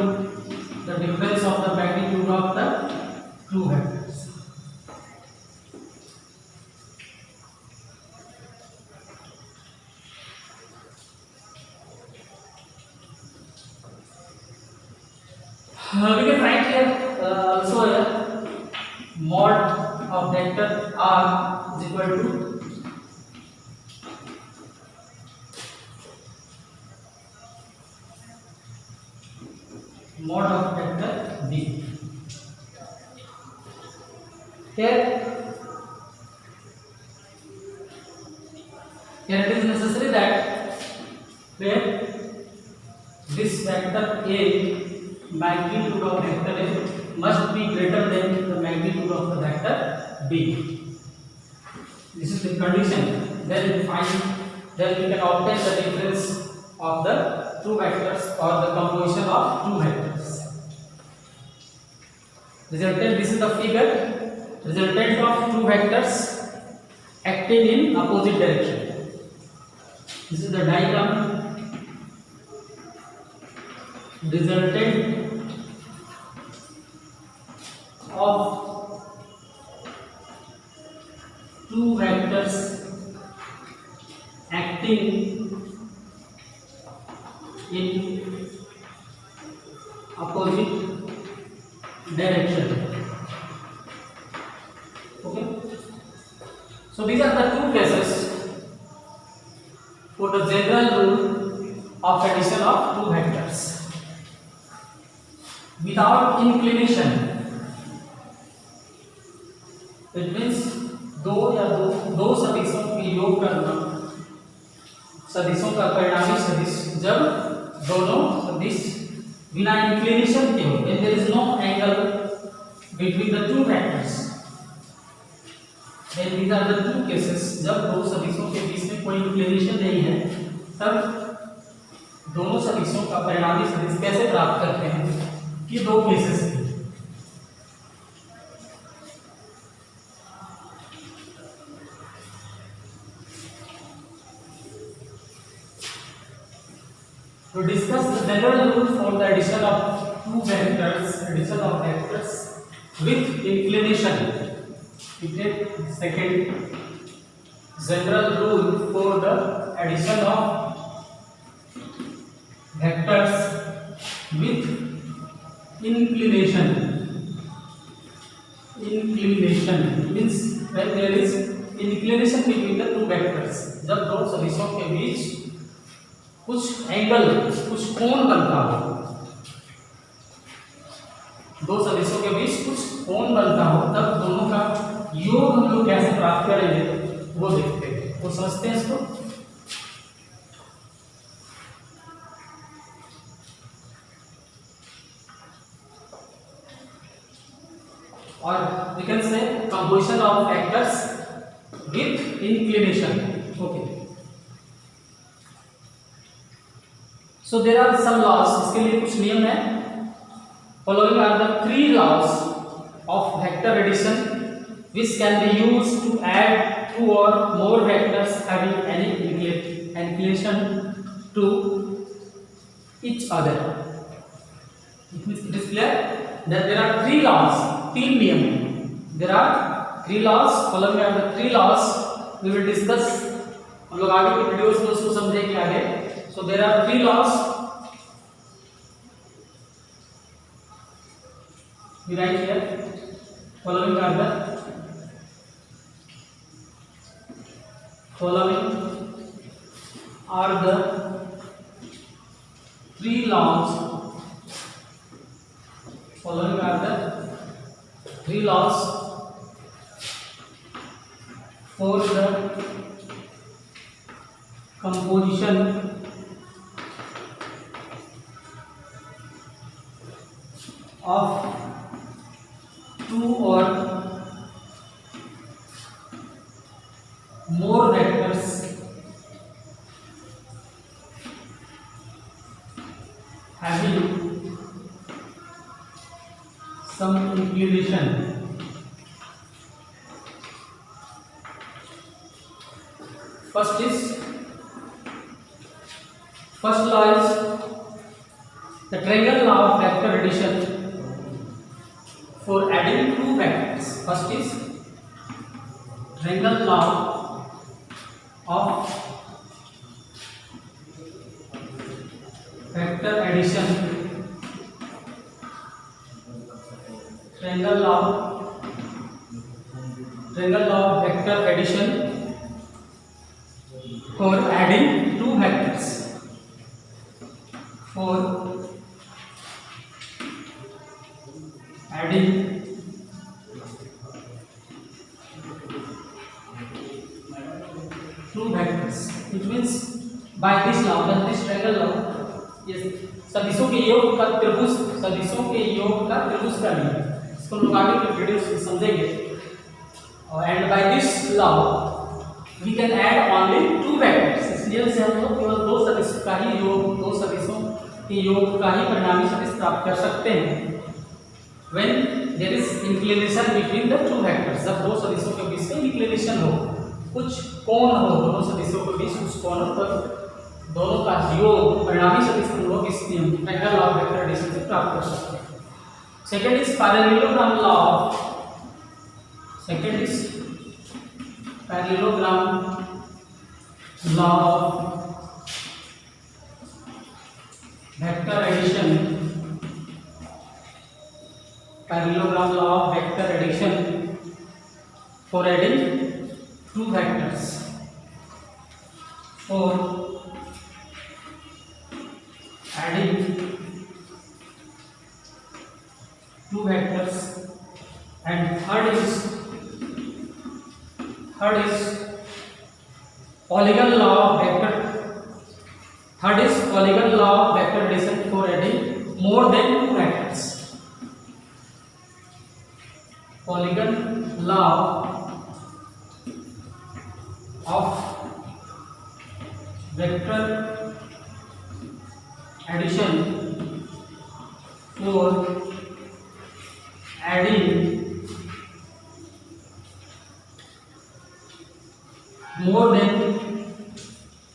the difference of the magnitude of the two vectors. We can write here also mod of vector R is equal to mod of vector B. Here it is necessary that where this vector A, magnitude of vector A must be greater than the magnitude of the vector B. This is the condition. Then we can obtain the difference of the two vectors or the composition of two vectors. Resultant, this is the figure. Resultant of two vectors acting in opposite direction. This is the diagram. Resultant of two vectors acting in opposite direction. Okay, so these are the two cases for the general rule of addition of two vectors without inclination. It means दो सदिशों के योग करना, सदिशों का परिणामी सदिश जब दोनों सदिश बिना इंक्लिनेशन के हो, when there is no angle between the two vectors, then these are the two cases. जब दो सदिशों के बीच में कोई इंक्लिनेशन नहीं है, तब दोनों सदिशों का परिणामी सदिश कैसे प्राप्त करते हैं कि दो केसेस में to discuss the general rule for the addition of two vectors with inclination. We take second general rule for the addition of vectors with inclination. Inclination means when there is inclination between the two vectors. जब दो सदिशों के बीच कुछ angle, कुछ कोण बनता हो, दो सदिशों के बीच कुछ कोण बनता हो, तब दोनों का योग हम लोग कैसे प्राप्त करेंगे वो देखते हैं, वो समझते हैं इसको। और we can say composition of vectors with inclination. Okay. So there are some laws. इसके लिए कुछ नियम है। Following are the three laws of vector addition which can be used to add two or more vectors having any inclination to each other. It is clear that there are three laws. तीन नियम हैं। There are three laws. Following are the three laws. We will discuss. हम लोग आगे की videos में उसको समझेंगे आगे। So there are three laws. We write here. Following are the three laws. Following are the three laws for the composition of two or more vectors having some inclination. First law is the triangle law of vector addition for adding two vectors. First is triangle law of vector addition. Triangle law of vector addition for adding two vectors. For adding two vectors, which means by this law, this triangle law, yes, सदिशों के योग का त्रिभुज, सदिशों के योग का त्रिभुज का नियम, इसको लोग आगे के वीडियोस में समझेंगे। And by this law we can add only two vectors. इस नियम से हम लोग केवल दो सदिशों का ही योग, दो सदिशों के योग का ही परिणामी सदिश प्राप्त कर सकते हैं। When there is inclination between the two vectors, जब दो सदिशों के बीच में inclination हो, कुछ कोण हो दोनों सदिशों के बीच, कुछ कोण हो, तब दोनों का योग परिणामी सदिश हम लोग इस नियम triangle law of vector addition से प्राप्त कर सकते हैं। Second is parallelogram law. Second is parallelogram law of vector addition. Parallelogram law of vector addition for adding two vectors. For adding two vectors, and third is polygon law of vector. Third is polygon law of vector addition for adding more than two vectors. Polygon law of vector addition for adding more than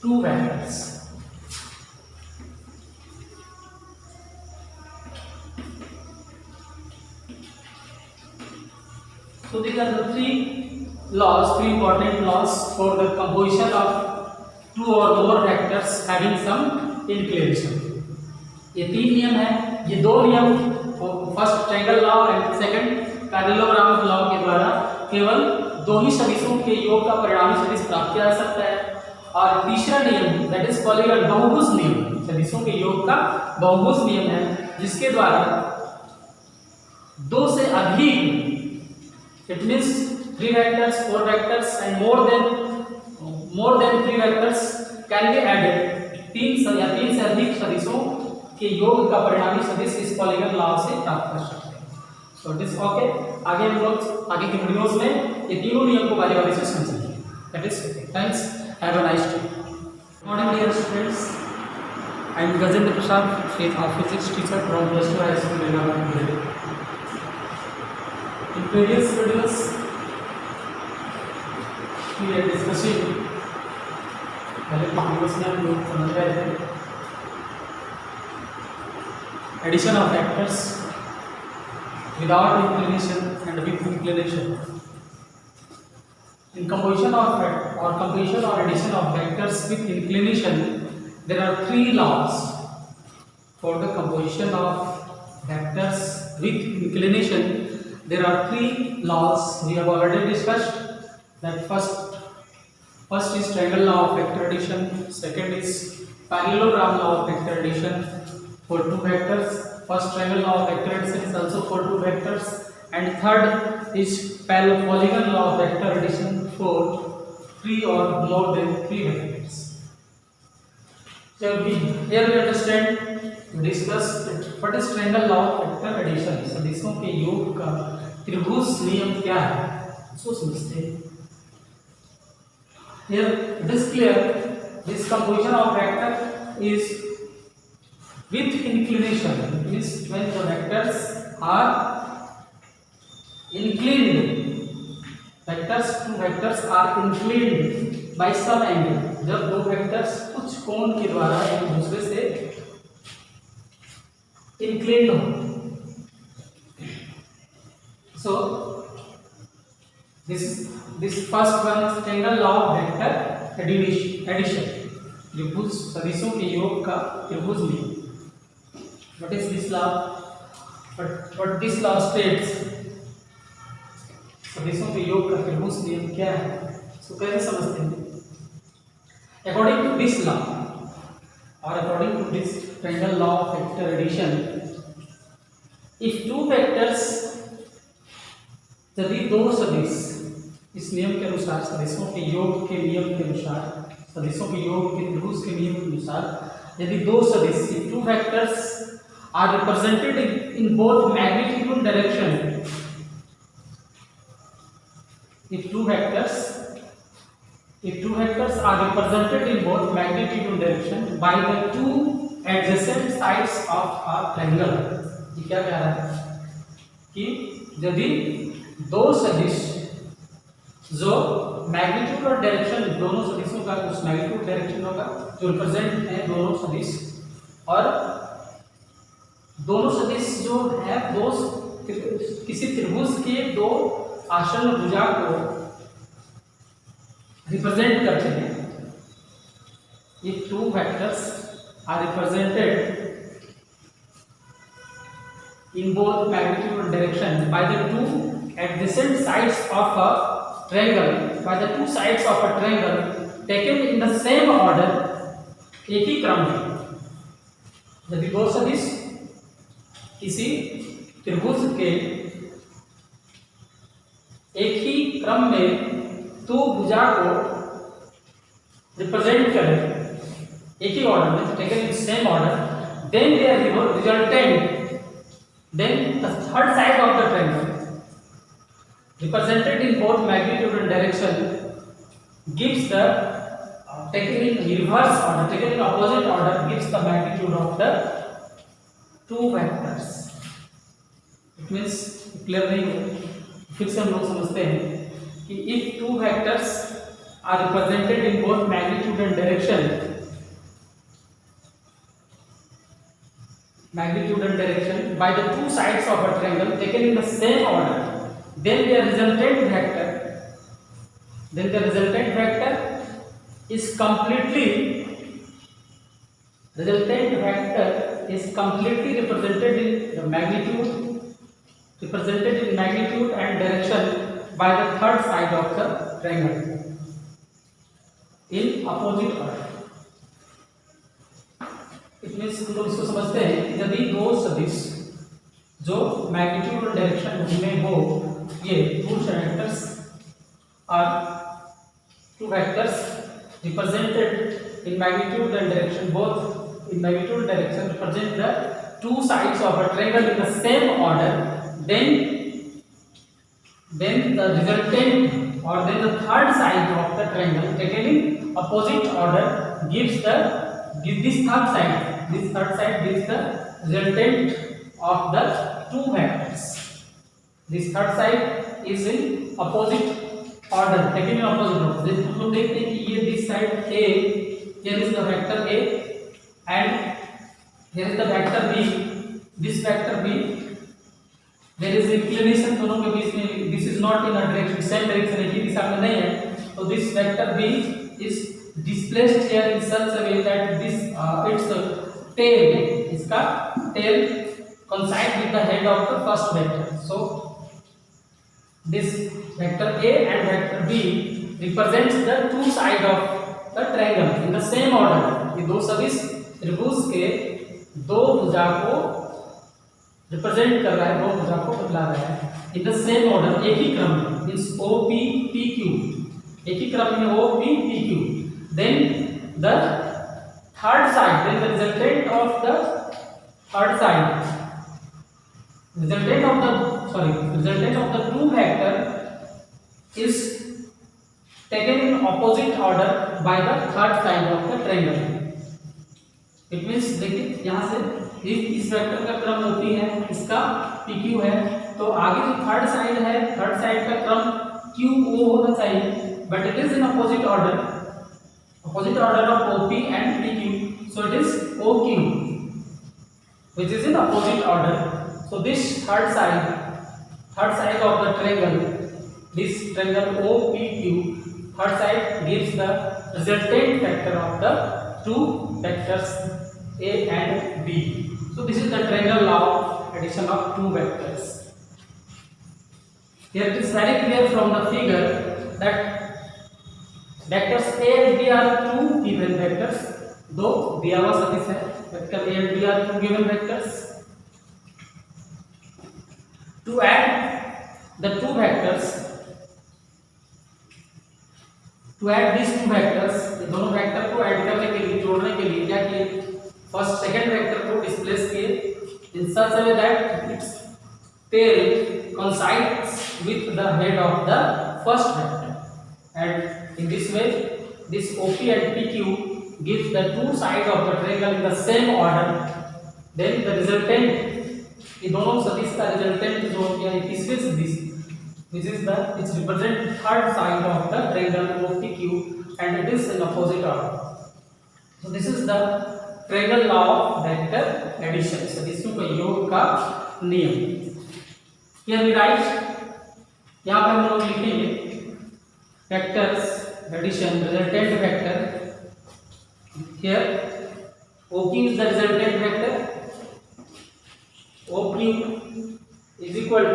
two vectors. So these are the three important laws for the composition of two or more vectors having some inclination. ये तीन नियम है, ये दो नियम first triangle law and second parallelogram law के द्वारा केवल दो ही सदिशों के योग का परिणामी सदिश प्राप्त किया जा सकता है। और तीसरा नियम दैट इज पॉलीगॉन बहुभुज नियम, सदिशों के योग का बहुभुज नियम है, जिसके द्वारा दो से अधिक, it means three vectors, four vectors and more than three vectors can be added, तीन से अधिक सदिशों के योग का परिणामी सदिश इस पॉलीगॉन लॉ से प्राप्त कर सकते हैं। So this okay. आगे हम लोग आगे के वीडियोस में ये तीनों नियम को बारी-बारी से समझेंगे। That is okay. Thanks, have a nice day. Good morning dear students, I am Gajendra Prasad, physics teacher from plus two high school Belagarh. In previous videos, we are discussing पहले के वीडियोस में हम लोग समझ रहे थे addition of vectors without inclination and with inclination. In composition or addition of vectors with inclination, there are three laws for the composition of vectors with inclination. There are three laws we have already discussed. That first is triangle law of vector addition. Second is parallelogram law of vector addition for two vectors. First triangle law of vector addition is also for two vectors. And third is polygon law of vector addition for three or more than three vectors. So here we understand to discuss what is triangle law of vector addition. सदिशों के योग का त्रिभुज नियम क्या है, इसको समझते हैं। Here it is clear this composition of vector is with inclination. It means when the vectors are inclined, two vectors are inclined by some angle. जब दो वेक्टर्स कुछ कोण के द्वारा एक दूसरे से inclined हो। So this first one is triangle law of vector addition, त्रिभुज सदिशों के योग का त्रिभुज नियम। What is this law? What this law states? सदिशों के योग का त्रिभुज नियम क्या है, इसको कैसे समझते हैं? According to this law or according to this triangle law of vector addition, if two vectors, यदि दो सदिश, इस नियम के अनुसार सदिशों के योग के नियम के अनुसार, सदिशों के योग के त्रिभुज के नियम के अनुसार यदि दो सदिश, two vectors are represented in both magnitude direction, if two vectors If two vectors are represented in both magnitude and direction by the two adjacent sides of a triangle, ये क्या कह रहा है कि यदि दो सदिश जो मैग्नीट्यूड और डायरेक्शन दोनों सदिशों का कुछ मैग्नीट्यूड डायरेक्शन होगा जो रिप्रेजेंट है दोनों सदिश, और दोनों सदिश जो है दो किसी त्रिभुज के दो आसन्न भुजा को रिप्रेजेंट करते हैं. If two vectors are represented in both magnitude and direction by the two adjacent sides of a triangle, by the two sides of a triangle taken in the same order, एक ही क्रम में, यदि दो सदिश किसी त्रिभुज के एक ही क्रम में दो भुजा को रिप्रेजेंट करें एक ही ऑर्डर में, taken in same order, then they are resultant, then the third side of the triangle represented in both magnitude and direction gives the taken in reverse order, taken in opposite order, gives the magnitude of the two vectors. It means clear नहीं हो, फिर से हम लोग समझते हैं कि if two vectors are represented in both magnitude and direction, by the two sides of a triangle taken in the same order, then the resultant vector is completely represented in magnitude and direction by the third side of the triangle in opposite order. It means हम लोग इसको समझते हैं कि यदि दो सदिश जो मैग्नीट्यूड और डायरेक्शन में हो, ये two vectors represented in magnitude and direction, both in magnitude and direction represent the two sides of a triangle in the same order, then the resultant or then the third side of the triangle taken in opposite order gives this third side gives the resultant of the two vectors. This third side is in opposite order, taken in opposite order. This हम लोग देखते हैं कि ये this side A, here is the vector A and here is the vector B, this vector B, there is inclination दोनों के बीच में, this is not in a direction, same direction, एक ही दिशा में नहीं है, तो this vector B is displaced here in such a way that this its tail, इसका tail coincide with the head of the first vector. So this vector A and vector B represents the two sides of the triangle in the same order. ये दो सदिश त्रिभुज के दो भुजा को represent कर रहा है, दो भुजा को बतला रहा है in the same order, एक ही क्रम में, means OP PQ, एक ही क्रम में OP PQ. Then the third side, then the resultant of the two vector is taken in opposite order by the third side of the triangle. It means देखिए यहाँ से इस वेक्टर का क्रम होती है, इसका PQ है, तो आगे जो थर्ड साइड है, थर्ड साइड का क्रम QO होना चाहिए, but it is in opposite order of OP and PQ, so it is OQ, which is in opposite order. So this third side of the triangle, this triangle OPQ, third side gives the resultant vector of the two vectors A and B. So this is the triangle law of addition of two vectors. Here it is very clear from the figure that vectors A and B are two given vectors, though दिया हुआ सदिश है, vector A and B are two given vectors. To add the two vectors, these two vectors, ये दोनों vector को add करने के लिए, जोड़ने के लिए क्या किए, फर्स्ट सेकंड वेक्टर को डिस्प्लेस किए in such a way that its tail coincides with the head of the first vector, and In this way, this OP and PQ gives the two sides of the triangle in the same order. Then the resultant, ये दोनों सदिश का resultant जो हो गया ये तीसरे सदिश, which is the which represent third side of the triangle OPQ and it is in opposite order. So this is the triangle law of vector addition, सदिशों के योग का नियम. Here we write, यहाँ पर हम लोग लिखेंगे vectors addition resultant vector. Here OQ is the resultant vector. OQ is equal to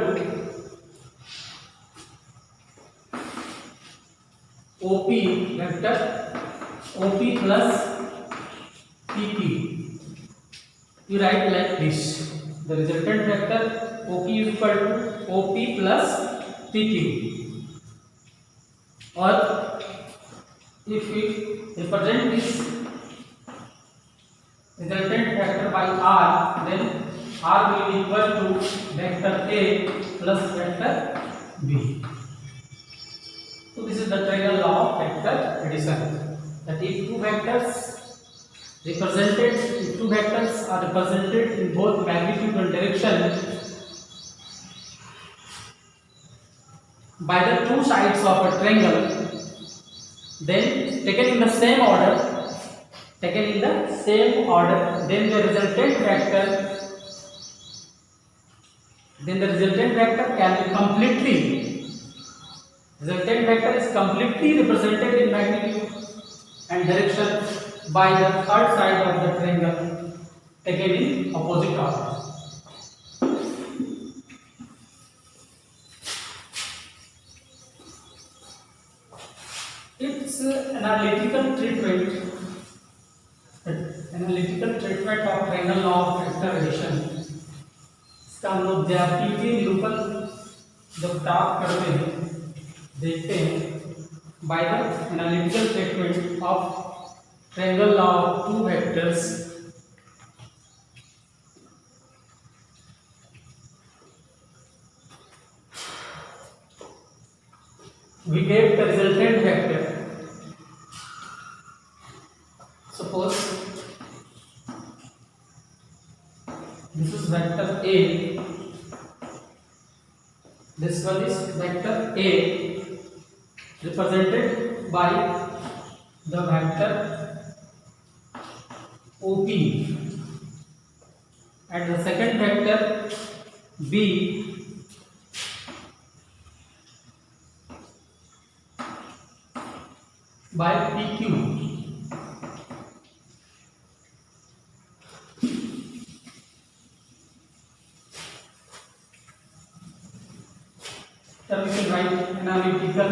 OP vector OP plus PQ. You write like this. The resultant vector OP is equal to OP plus PQ. Or if we represent this resultant vector by R, then R will be equal to vector A plus vector B. So this is the triangle law of vector addition. That if two vectors are represented in both magnitude and direction by the two sides of a triangle, then taken in the same order, then the resultant vector can be completely represented in magnitude and direction by the third side of the triangle taken in opposite order. Its analytical treatment of triangle law of vector addition, इसका हम लोग ज्यामितीय निरूपण जब प्राप्त करते हैं देखते हैं by the analytical treatment of triangle law of two vectors. We get the resultant vector. Suppose this is vector A, this one is vector A represented by the vector OP and the second vector B by PQ. Then we can write analytical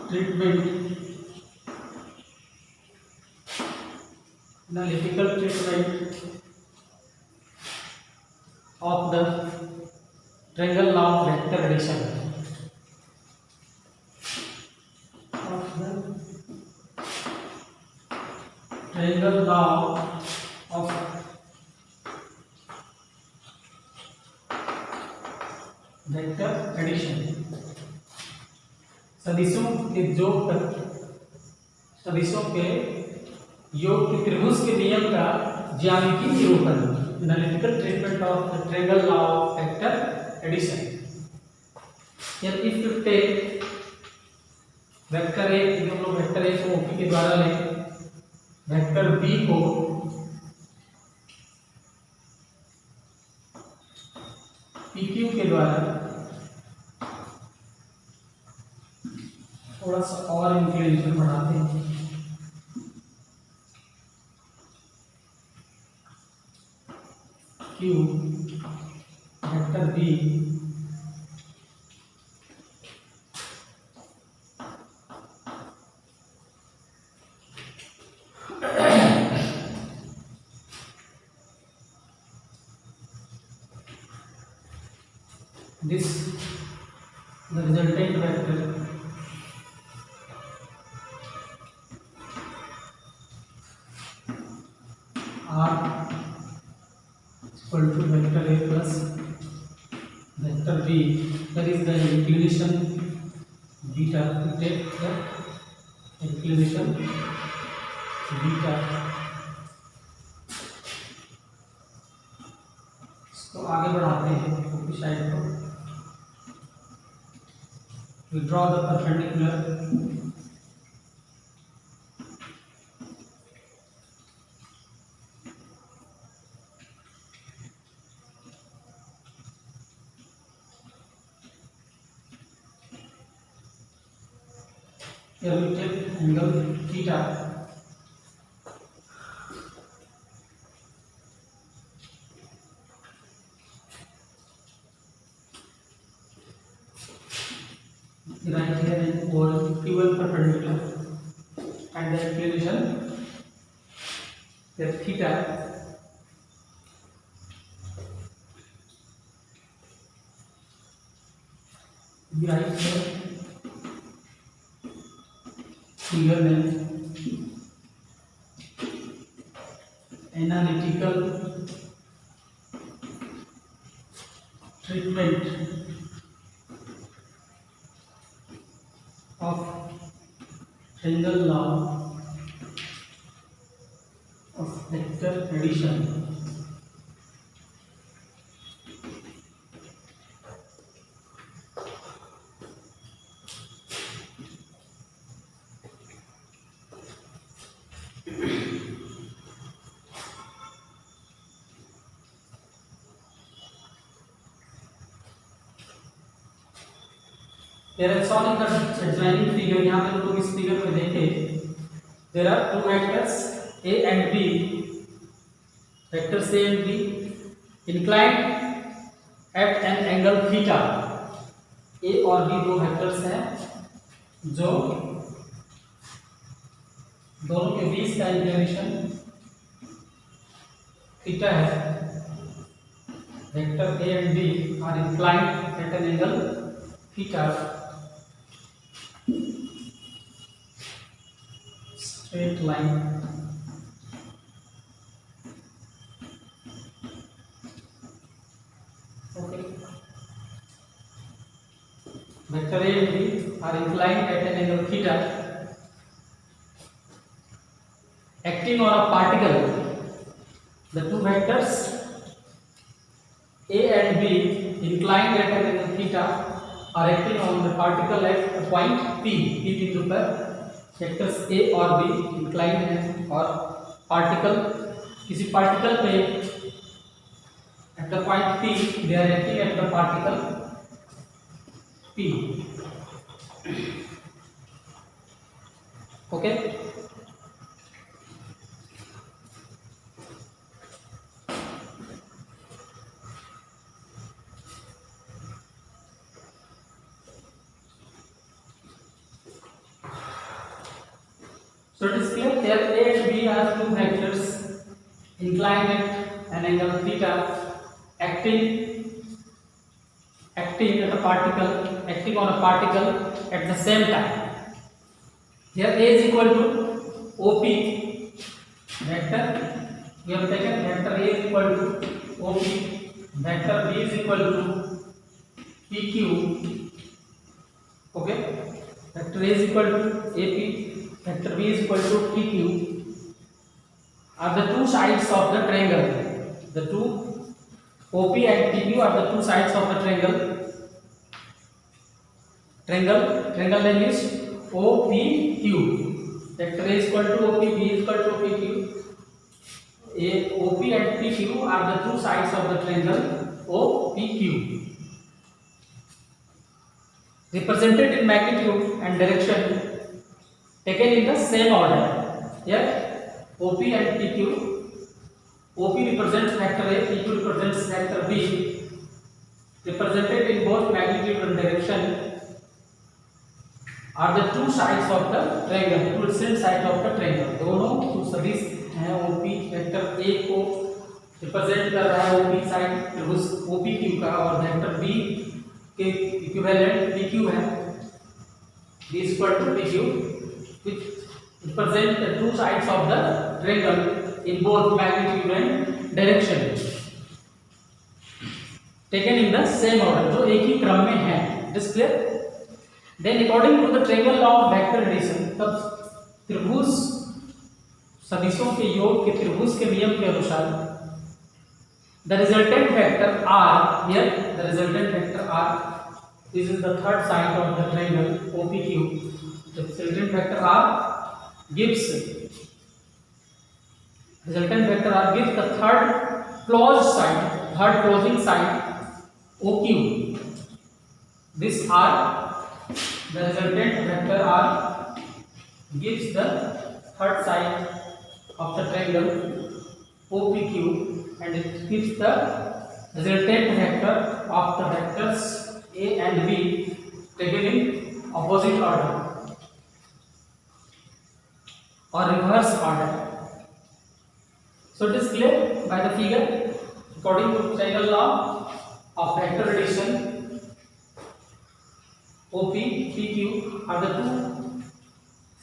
treatment of the triangle law of vector addition. Triangle law of vector addition. सदिशों के योग के त्रिभुज के नियम का ज्यामितीय निरूपण. Analytical treatment of the triangle law of vector addition. Here if you take vector A, हम लोग vector A को OP के द्वारा लें, वेक्टर B को PQ के द्वारा थोड़ा सा और इंक्लिनेशन बढ़ाते हैं. Q vector B this the resultant vector R equal to vector A plus vector B, that is the inclination beta. We take the inclination beta. तो आगे बढ़ाते हैं ऊपरी साइड को. We draw the perpendicular. Here we take angle theta. Right here an equal perpendicular and the inclination is theta. Right here figure में analytical treatment of triangle law of vector addition. There are shown in the adjoining figure. यहाँ पे लोग इस figure में देखें. There are two vectors A and B. Vectors A and B inclined at an angle theta. A और B दो vectors हैं जो दोनों के बीच का inclination theta है. Vector A and B are inclined at an angle theta. Straight line. Okay. Vector A and B are inclined at an angle theta, acting on a particle. The two vectors A and B inclined at an angle theta are acting on the particle at a point P. P बिंदु पर vectors A और B inclined हैं और particle किसी particle पे at the point P they are acting at the particle P. Okay. So it is clear here A and B are two vectors inclined at an angle theta, acting at a particle, acting on a particle at the same time. Here A is equal to OP vector. We have taken vector A is equal to OP, vector B is equal to PQ. Okay, vector A is equal to AP. Vector B is equal to PQ are the two sides of the triangle. The two OP and PQ are the two sides of the triangle. Triangle name is OPQ. Vector A is equal to OP, B is equal to PQ. OP and PQ are the two sides of the triangle OPQ. Represented in magnitude and direction taken in the same order. Here OP and PQ. OP represents vector A, PQ represents vector B. Represented in both magnitude and direction are the two sides of the triangle, two distinct sides of the triangle. दोनों जो सदिश हैं OP vector A को represent कर रहा है OP side उस OPQ का और वेक्टर B के इक्विवेलेंट PQ है. B is equal to PQ, which represent the two sides of the triangle in both magnitude and direction. Taken in the same order, जो एक ही क्रम में है। This clear? Then according to the triangle law of vector addition, तब त्रिभुज सदिशों के योग के त्रिभुज के नियम के अनुसार the resultant vector R, here the resultant vector R, this is the third side of the triangle OPQ, the resultant vector R gives the third closed side, third closing side OQ. This R, the resultant vector R gives the third side of the triangle OPQ, and it gives the resultant vector of the vectors A and B taken in opposite order or reverse order. So it is clear by the figure. According to triangle law of vector addition, OP, PQ are the two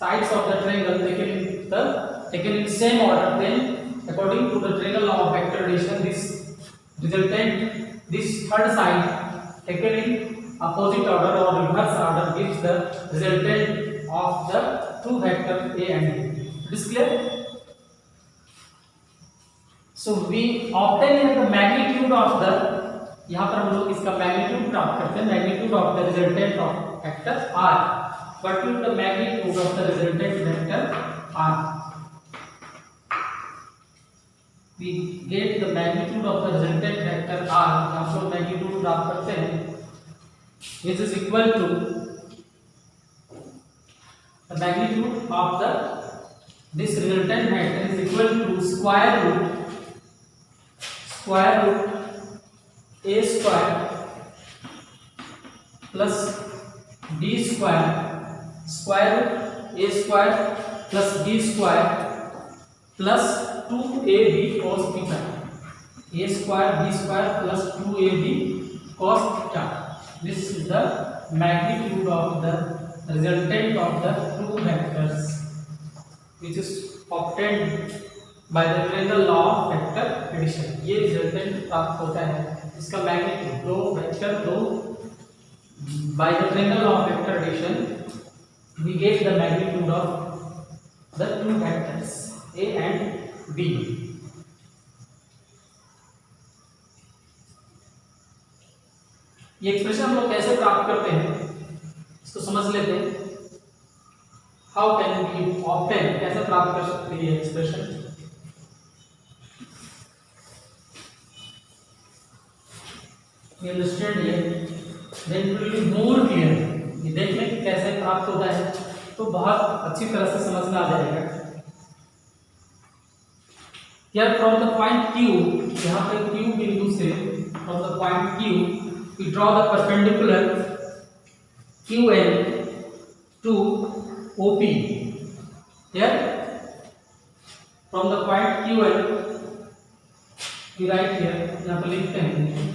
sides of the triangle taken in same order. Then, according to the triangle law of vector addition, this third side taken in opposite order or reverse order gives the resultant of the two vectors A and B. It is clear? So we obtain the magnitude of the, यहाँ पर हम लोग इसका magnitude प्राप्त करते हैं, magnitude of the resultant of vector R. What is the magnitude of the resultant vector R? We get the magnitude of the resultant vector R. हम लोग मैग्नीट्यूड प्राप्त करते हैं, which is equal to the magnitude of this resultant vector is equal to square root A square plus B square, square root A square plus B square plus 2AB cos theta. A square B square plus 2AB cos theta. This is the magnitude of the resultant of the two vectors, which is obtained by the triangle law of vector addition. ये resultant प्राप्त होता है, इसका magnitude दो vector दो by the triangle law of vector addition we get the magnitude of the two vectors A and B. ये expression हम लोग कैसे प्राप्त करते हैं इसको समझ लेते हैं. हाउ कैन वी ऑब्टेन, कैसे प्राप्त कर सकते हैं ये expression. You understand here, then it will be more clear. ये देख लें कि कैसे प्राप्त होता है तो बहुत अच्छी तरह से समझ में आ जाएगा. Here from the point Q, यहाँ पे Q बिंदु से from the point Q we draw the perpendicular QN to OP. Here from the point QN we write here, यहाँ पर लिखते हैं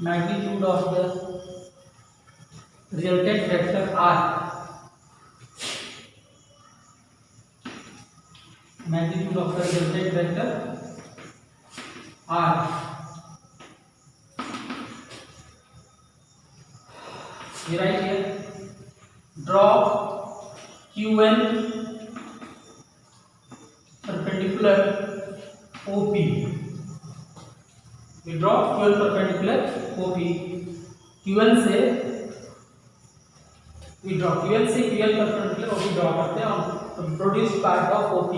magnitude of the resultant vector R. Magnitude of the resultant vector R. We write here, draw QN perpendicular OP. We draw QN perpendicular OP. QN से we draw QN से QN perpendicular OP draw करते हैं और produce part of OP.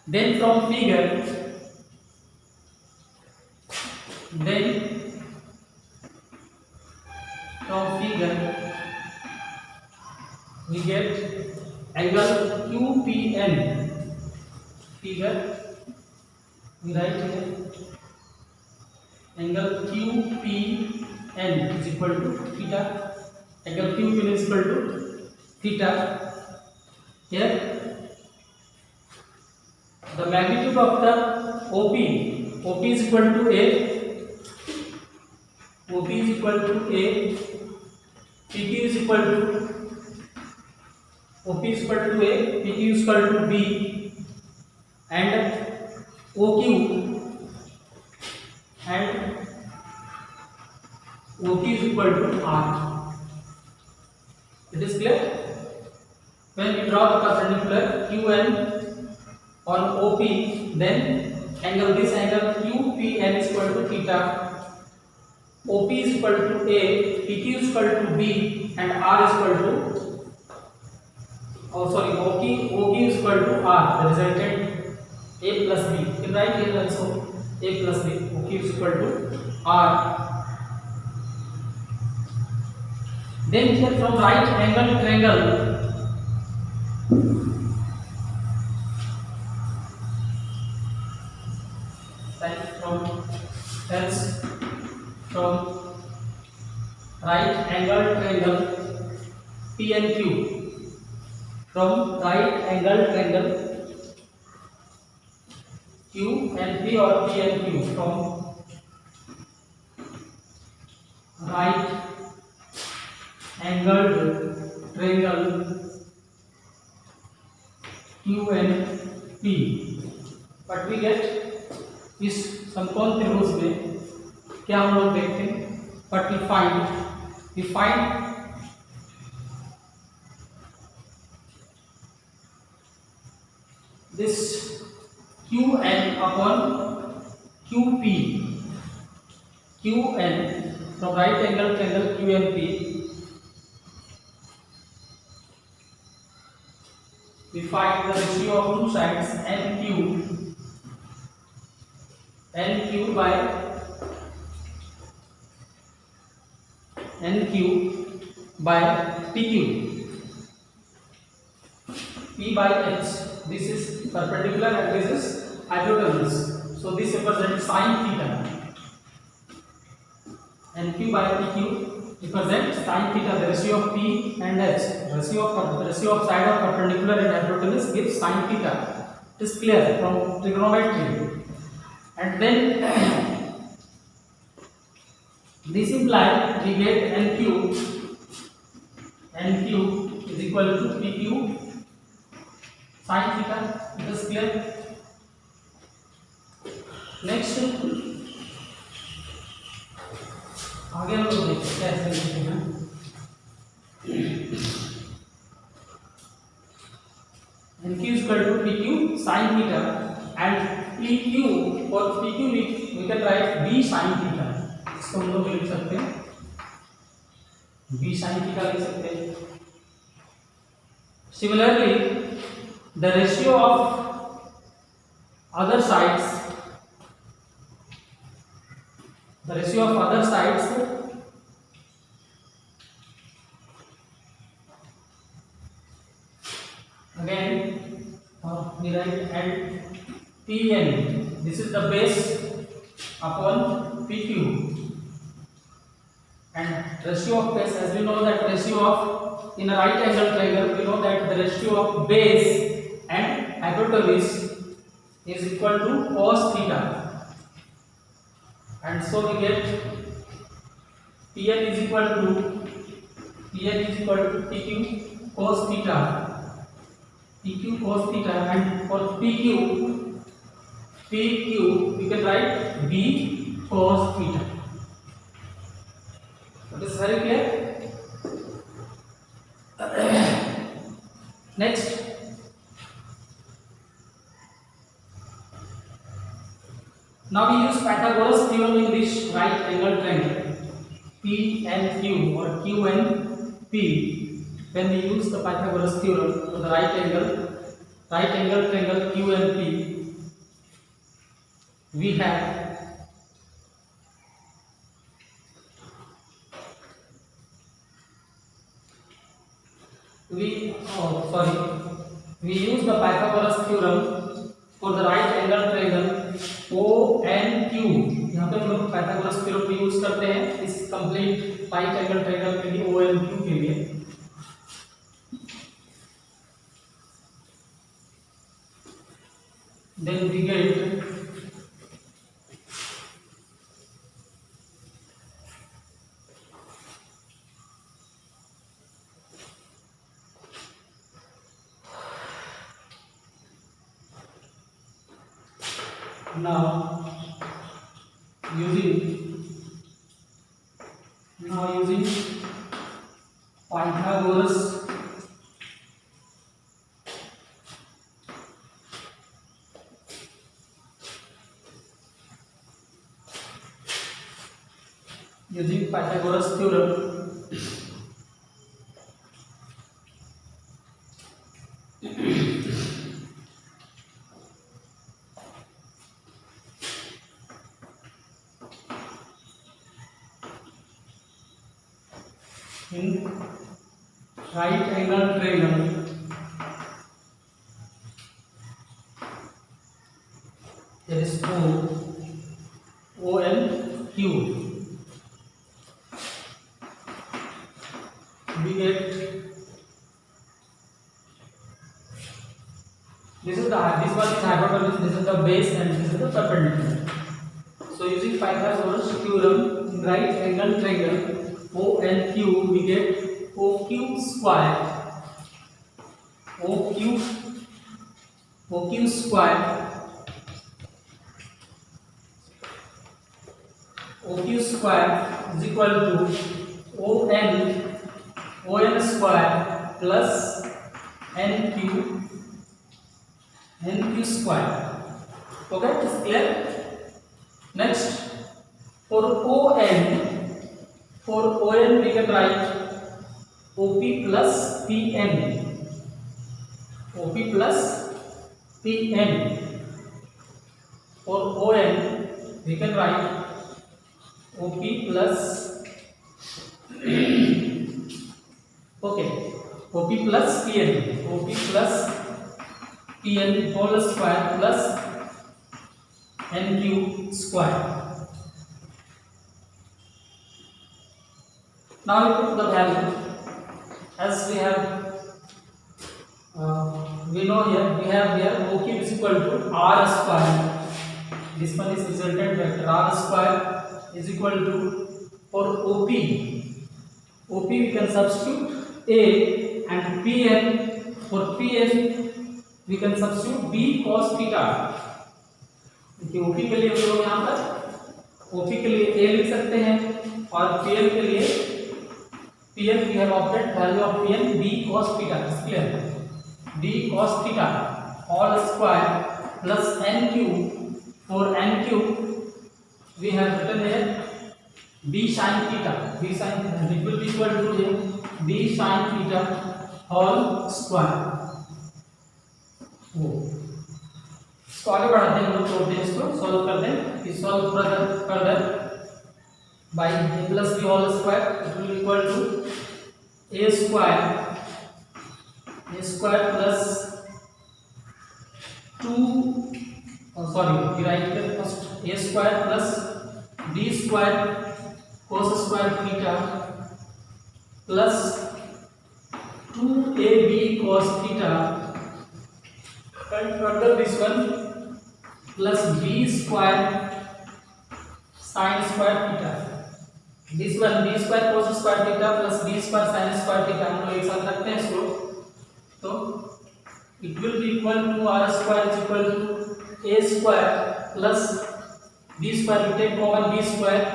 Then from figure, we get angle QPN. Figure we write here angle QPN is equal to theta. Angle QPN is equal to theta. Here the magnitude of the OP OP is equal to A, OP is equal to A, PQ is equal to OP is equal to A, PQ is equal to B, and OQ is equal to R. It is clear? When we draw the perpendicular QN on OP, then this angle QPN is equal to theta, OP is equal to A, PQ is equal to B, and R is equal to OQ is equal to R. The resultant A plus B. You can write here also A plus B. OQ is equal to R. Then here from right angle triangle, from right angle triangle P and Q, from right angle triangle Q and P or P and Q, from right angled triangle Q and P, but we get इस समकोण त्रिभुज में क्या हम लोग देखते हैं, but we find this QN upon QP, QN from right angle triangle QNP, we find the ratio of two sides NQ by PQ, P by H. This is perpendicular and this is hypotenuse. So this represents sin theta. NQ by PQ represents sin theta. The ratio of P and H, ratio of side of perpendicular and hypotenuse gives sin theta. It is clear from trigonometry. And then this implies we get NQ is equal to PQ sin theta. It is clear. Next आगे हम लोग देखते हैं कैसे लिखते हैं. NQ is equal to PQ sin theta, and PQ और PQ we can write B sin theta. इसको हम लोग लिख सकते हैं B sin theta लिख सकते हैं. Similarly, the ratio of other sides, again we write and PN, this is the base upon PQ, and ratio of base, as we know that ratio of in a right angle triangle, we know that the ratio of base and hypotenuse is equal to cos theta, and so we get PN is equal to PQ cos theta, and for PQ we can write B cos theta. So this is very clear. Next, now we use Pythagoras theorem in this right angle triangle P and Q or Q and P. When we use the Pythagoras theorem for the right angle triangle Q and P, we have we use the Pythagoras theorem for the right angle triangle O and Q. यहाँ पे हम लोग Pythagoras theorem भी use करते हैं इस complete right angle triangle के लिए O and Q के लिए. Then we get Now using Pythagoras theorem, in right angle triangle there is O and Q, we get this one is hypotenuse, this is the base and this is the perpendicular. So using Pythagoras theorem in right angle triangle O and Q, we get OQ square is equal to ON square plus NQ square. Okay, it's clear. Next, for ON we can write OP plus PN. For ON we can write OP plus PN whole square plus NQ square. Now we put the value as we have. We know here we have here OQ is equal to R square. This one is resultant vector. R square is equal to, for OP we can substitute A, and PN, for PN we can substitute B cos theta. देखिए OP के लिए हम लोग यहाँ पर OP के लिए A लिख सकते हैं और PN के लिए we have obtained value of PN B cos theta. Is clear? B cos theta all square plus NQ. For NQ we have written here B sin theta. It will be equal to B sin theta whole square. इसको आगे बढ़ाते हैं, हम लोग छोड़ते हैं, इसको solve करते हैं. इस solve further by A plus B whole square, it will be equal to A square plus 2, we write it first, A square plus B square cos square theta plus 2AB cos theta, and further this one plus B square sin square theta. This one B square cos square theta plus B square sin square theta हम लोग एक साथ रखते हैं इसको, तो it will be equal to R square is equal to A square plus B square. We take common B square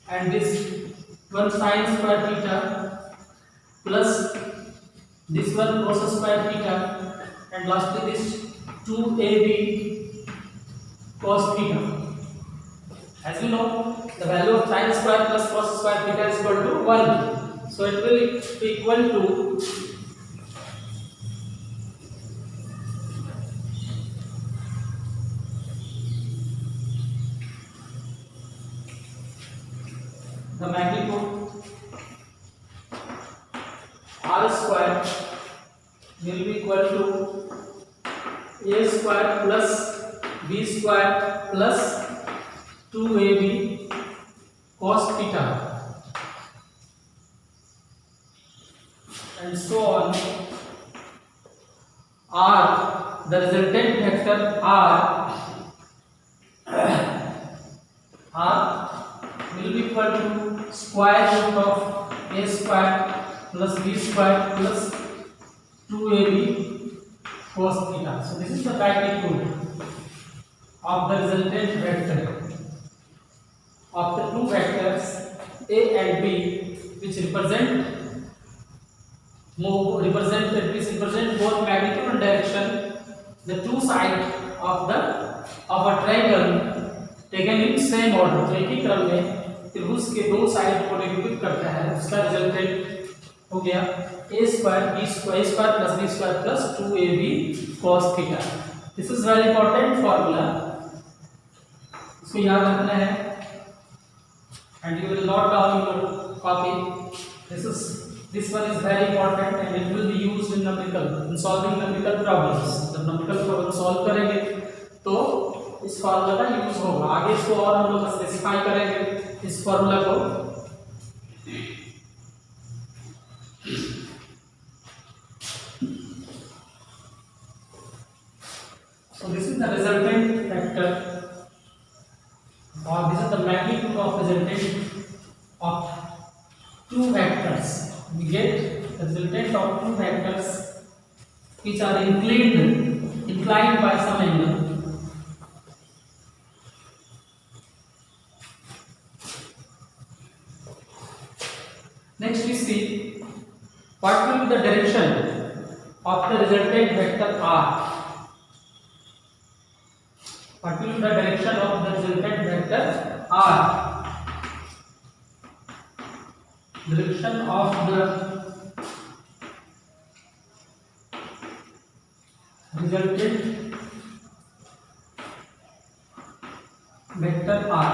and this one sin square theta plus this one cos square theta, and lastly this 2AB cos theta. As we know, the value of sin square plus cos square theta is equal to 1. So it will be equal to the magnitude R square will be equal to A square plus B square plus 2AB cos theta, and so on. R, the resultant vector R will be equal to square root of A square plus B square plus 2AB cos theta. So this is the magnitude of the resultant vector of the two vectors a and b, which represent both magnitude and direction, the two sides of a triangle taken in same order, तो एक ही क्रम में त्रिभुज के दो side को निरूपित करता है, उसका रिजल्टेंट हो गया a square plus b square plus 2ab cos theta. This is very important formula, इसको याद रखना है, and you will note down your copy. This one is very important and it will be used in solving numerical problems. जब numerical problem solve करेंगे तो इस formula का use होगा. आगे इसको और हम लोग स्पेसिफाई करेंगे इस फॉर्मूला को. So this is the resultant vector, or this is the magnitude of resultant of two vectors. We get the resultant of two vectors which are inclined by some angle. Next we see what will be the direction of the resultant vector r. What will be the direction of the resultant vector r? Direction of the resultant vector r.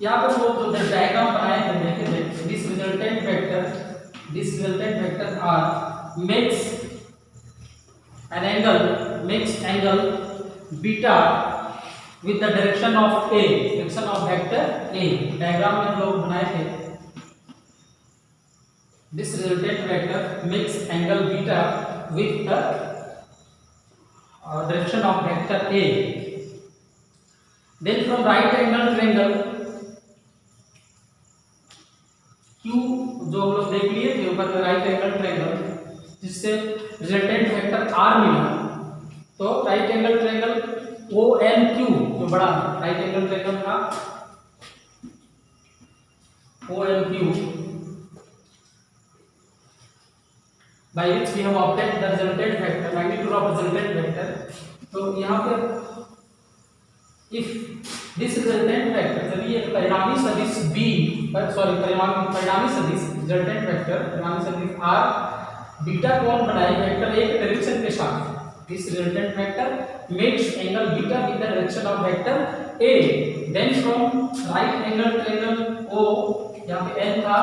यहाँ पर वो जो diagram बनाए हैं देखें, this resultant vector r makes angle beta with the direction of vector a. Diagram में हम लोग बनाए थे. This resultant vector makes angle beta with the direction of vector a. Then from right angle triangle Q जो हम लोग देख लिए थे ऊपर में राइट एंगल ट्रायंगल, जिससे रिजल्टेंट वेक्टर R मिला, तो राइट एंगल ट्रायंगल ONQ जो बड़ा राइट एंगल ट्रायंगल था ONQ, by which we have obtained the resultant vector, magnitude of resultant vector. तो यहाँ पे if this resultant vector, जब ये परिणामी सदिश b परिणामी सदिश resultant vector परिणामी सदिश r बीटा कोण बनाए वेक्टर a के डायरेक्शन के साथ, this resultant vector makes angle beta with the direction of vector a. Then from right angle triangle O, यहाँ पे n था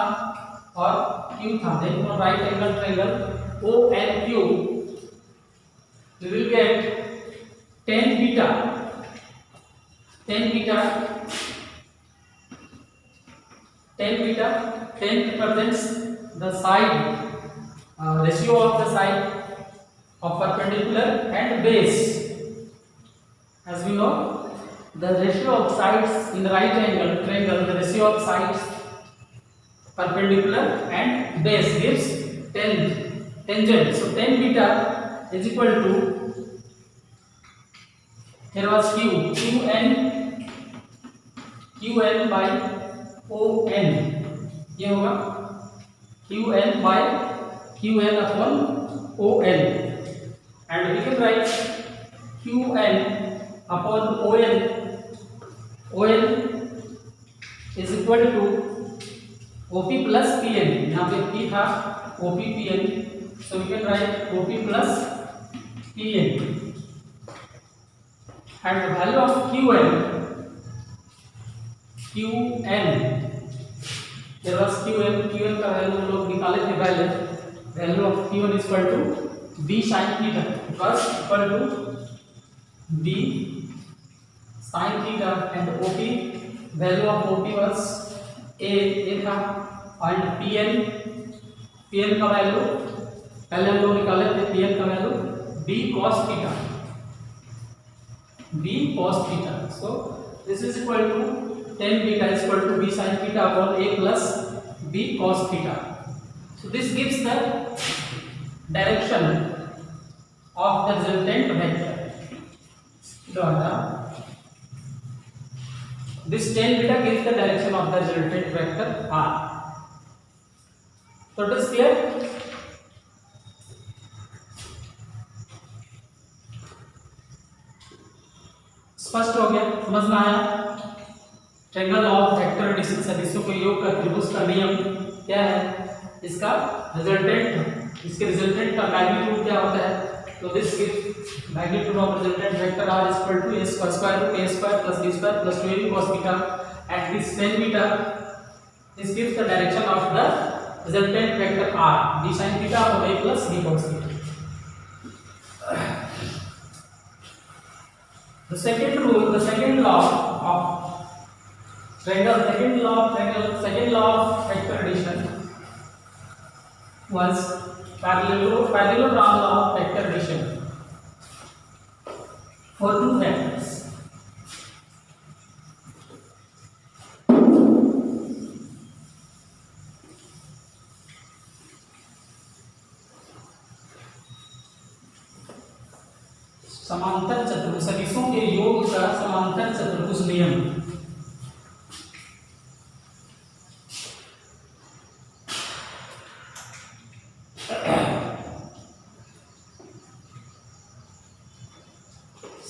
और q था, then from right angle triangle O and q we will get tan beta represents the side ratio of the side of perpendicular and base. As we know, the ratio of sides in the right angle triangle, the ratio of sides perpendicular and base gives tangent. So tan beta is equal to, here was qn by on, ये होगा qn upon on, and we can write qn upon on is equal to OP plus PN. यहाँ पे P था OP PN, so we can write OP plus PN, and the value of qn, there was qn का value हम लोग निकाले थे पहले. Value of qn is equal to b sin theta, it was equal to b sin theta, and OP, value of OP was a था, and PN का value पहले हम लोग निकाले थे, PN का value b cos theta. So this is equal to tan beta is equal to b sin theta upon a plus b cos theta. So this gives the direction of the resultant vector. This tan beta gives the direction of the resultant vector r. So it is clear. स्पष्ट हो गया, समझ में आया? Triangle of vector addition सदिशों के योग का त्रिभुज का नियम क्या है? इसका रिजल्टेंट, इसके रिजल्टेंट का मैग्नीट्यूड क्या होता है? तो this gives magnitude of resultant vector r equal to a square root a square plus b square plus 2ab cos beta at this tan beta. This gives the direction of the resultant vector r d sin theta और a plus b cos theta. The second rule, the second law of triangle, second law of vector addition was parallelogram law of vector addition for two vectors. समांतर चतुर्भुज सदिशों के योग का समांतर चतुर्भुज नियम.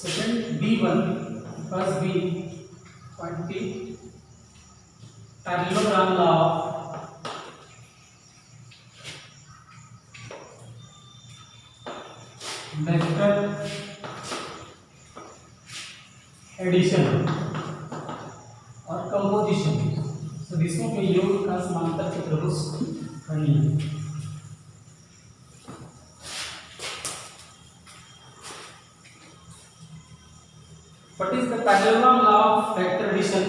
Second b1 plus b point p parallelogram law vector addition और composition सदिशों के योग का समांतर चतुर्भुज का नियम. What is the parallelogram law of vector addition?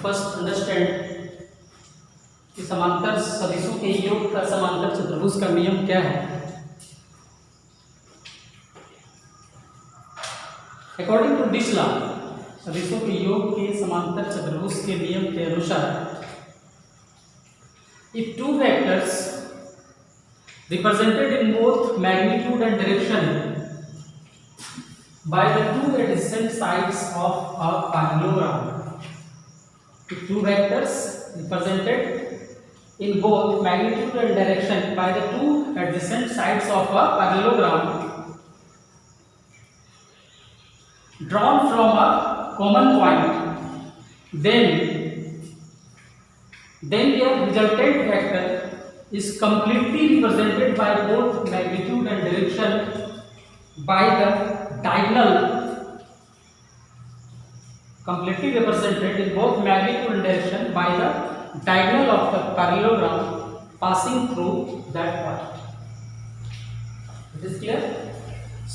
First understand कि समांतर सदिशों के योग का समांतर चतुर्भुज का नियम क्या है. According to this law, सदिशों के योग के समांतर चतुर्भुज के नियम के अनुसार, if two vectors represented in both magnitude and direction by the two adjacent sides of a parallelogram, if two vectors represented in both magnitude and direction by the two adjacent sides of a parallelogram drawn from a common point, then their resultant vector is completely represented by both magnitude and direction by the diagonal, completely represented in both magnitude and direction by the diagonal of the parallelogram passing through that point. It is clear?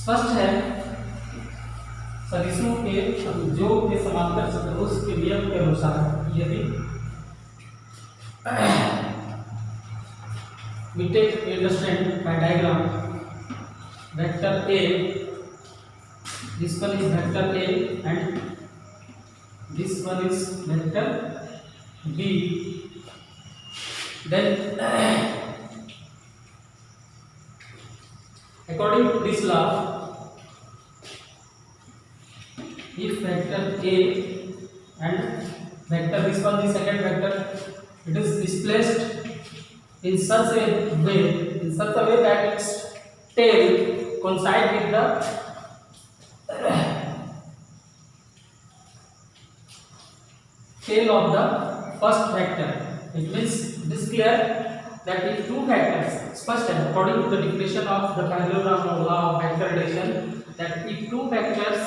स्पष्ट है. सदिशों के योग के समांतर चतुर्भुज के नियम के अनुसार यदि we take understand by diagram vector a, this one is vector a and this one is vector b, then according to this law, if vector a and vector this one the second vector, it is displaced in such a way that its tail coincide with the tail of the first vector. It means this clear that if two vectors, first according to the definition of the parallelogram law of vector addition, that if two vectors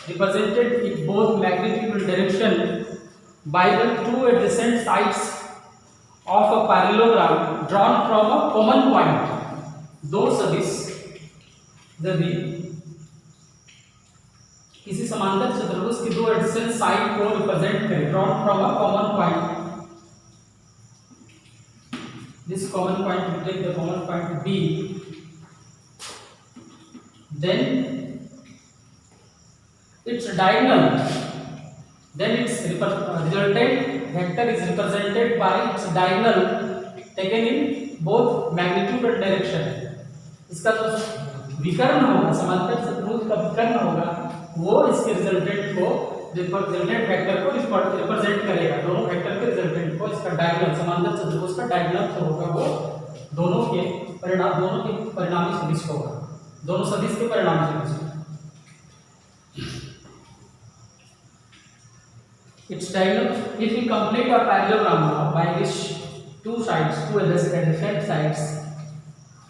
represented in both magnitude and direction by the two adjacent sides of a parallelogram drawn from a common point, दो सदिश यदि किसी समांतर चतुर्भुज की दो adjacent side को represent करें drawn from a common point, this common point we take the common point B, then its diagonal then its resultant vector is represented by its diagonal taken in both magnitude and direction. इसका जो विकर्ण होगा, समांतर चतुर्भुज का विकर्ण होगा, वो इसके रिजल्टेंट को, रिजल्टेंट वेक्टर को रिप्रेजेंट करेगा। दोनों वेक्टर के रिजल्टेंट को इसका डायगोनल, समांतर चतुर्भुज का डायगोनल जो होगा वो दोनों के परिणामी सदिश होगा, दोनों सदिश के परिणामी सदिश। Its diagonal, if we complete a parallelogram now by which two adjacent sides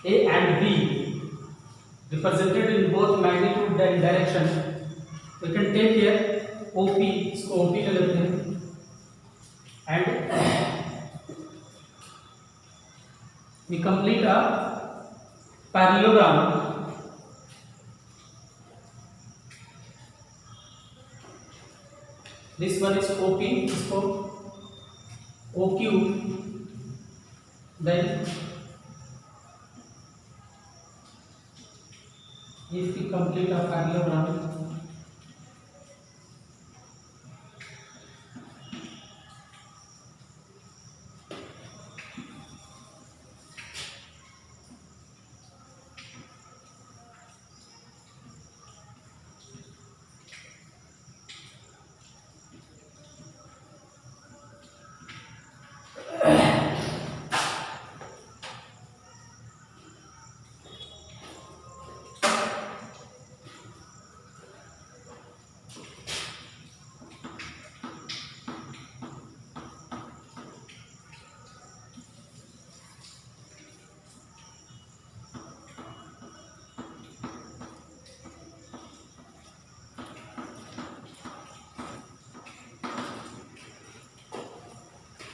A and B represented in both magnitude and direction, we can take here OP, इसको OP ले लेते हैं, and we complete a parallelogram this one is OP, इसको OQ, then if we complete a parallelogram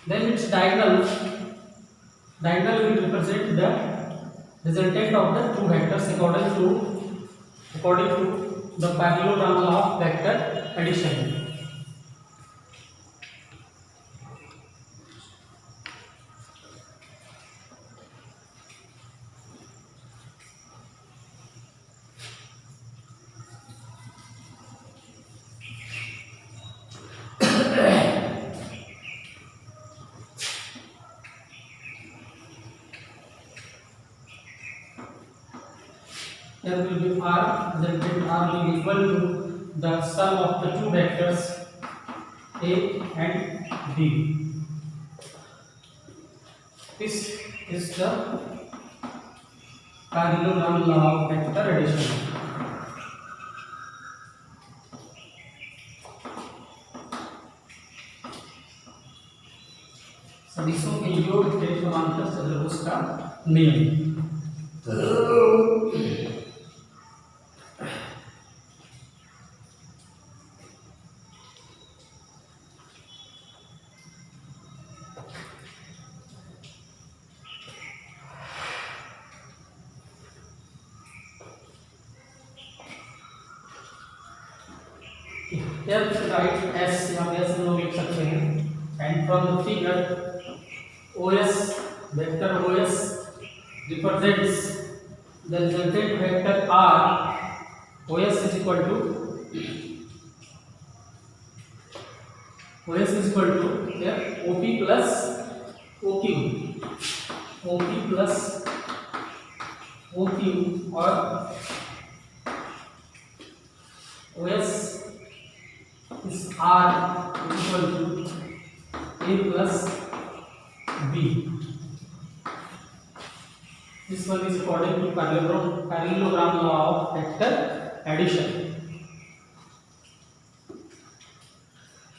then its diagonal will represent the resultant of the two vectors according to the parallelogram law of vector addition. There will be R, resultant R will be equal to the sum of the two vectors A and B. This is the parallelogram law of vector addition. सदिशों के योग के समांतर चतुर्भुज का नियम। Here we write S, यहाँ पे S हम लोग लिख सकते हैं, and from the figure OS, vector OS represents the resultant vector R. OS is equal to here OP plus OQ, OP plus OQ और OS is R is equal to A plus B. This one is according to parallelogram law of vector addition.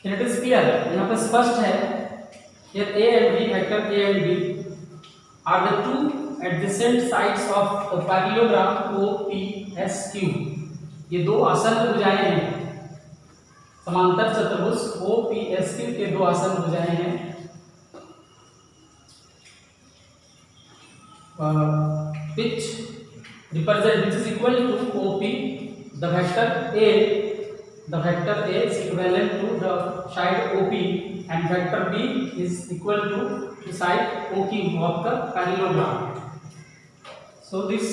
It is clear, यहाँ पे स्पष्ट है, here A and B, vector A and B are the two adjacent sides of the parallelogram OPSQ. ये दो आसन्न भुजाएं हैं, समांतर चतुर्भुज OPSQ के दो आसन्न भुजाएं हैं, which is equal to OP. The vector A is equivalent to the side OP, and vector B is equal to the side OQ of the parallelogram. So this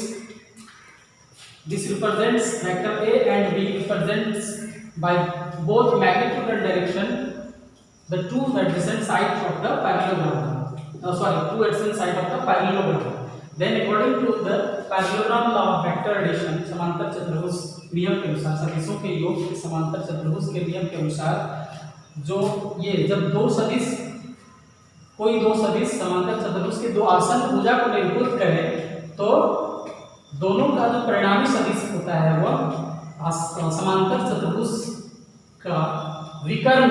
represents vector A and B represents by both magnitude and direction, the two adjacent sides of the parallelogram. Two adjacent sides of the parallelogram. Then according to the parallelogram law of vector addition, समांतर चतुर्भुज नियम के अनुसार, सदिशों के योग के समांतर चतुर्भुज के नियम के अनुसार, जो ये जब कोई दो सदिश समांतर चतुर्भुज के दो आसन भुजा को निरूपित करे, तो दोनों का जो परिणामी सदिश होता है वह समांतर चतुर्भुज का विकर्ण,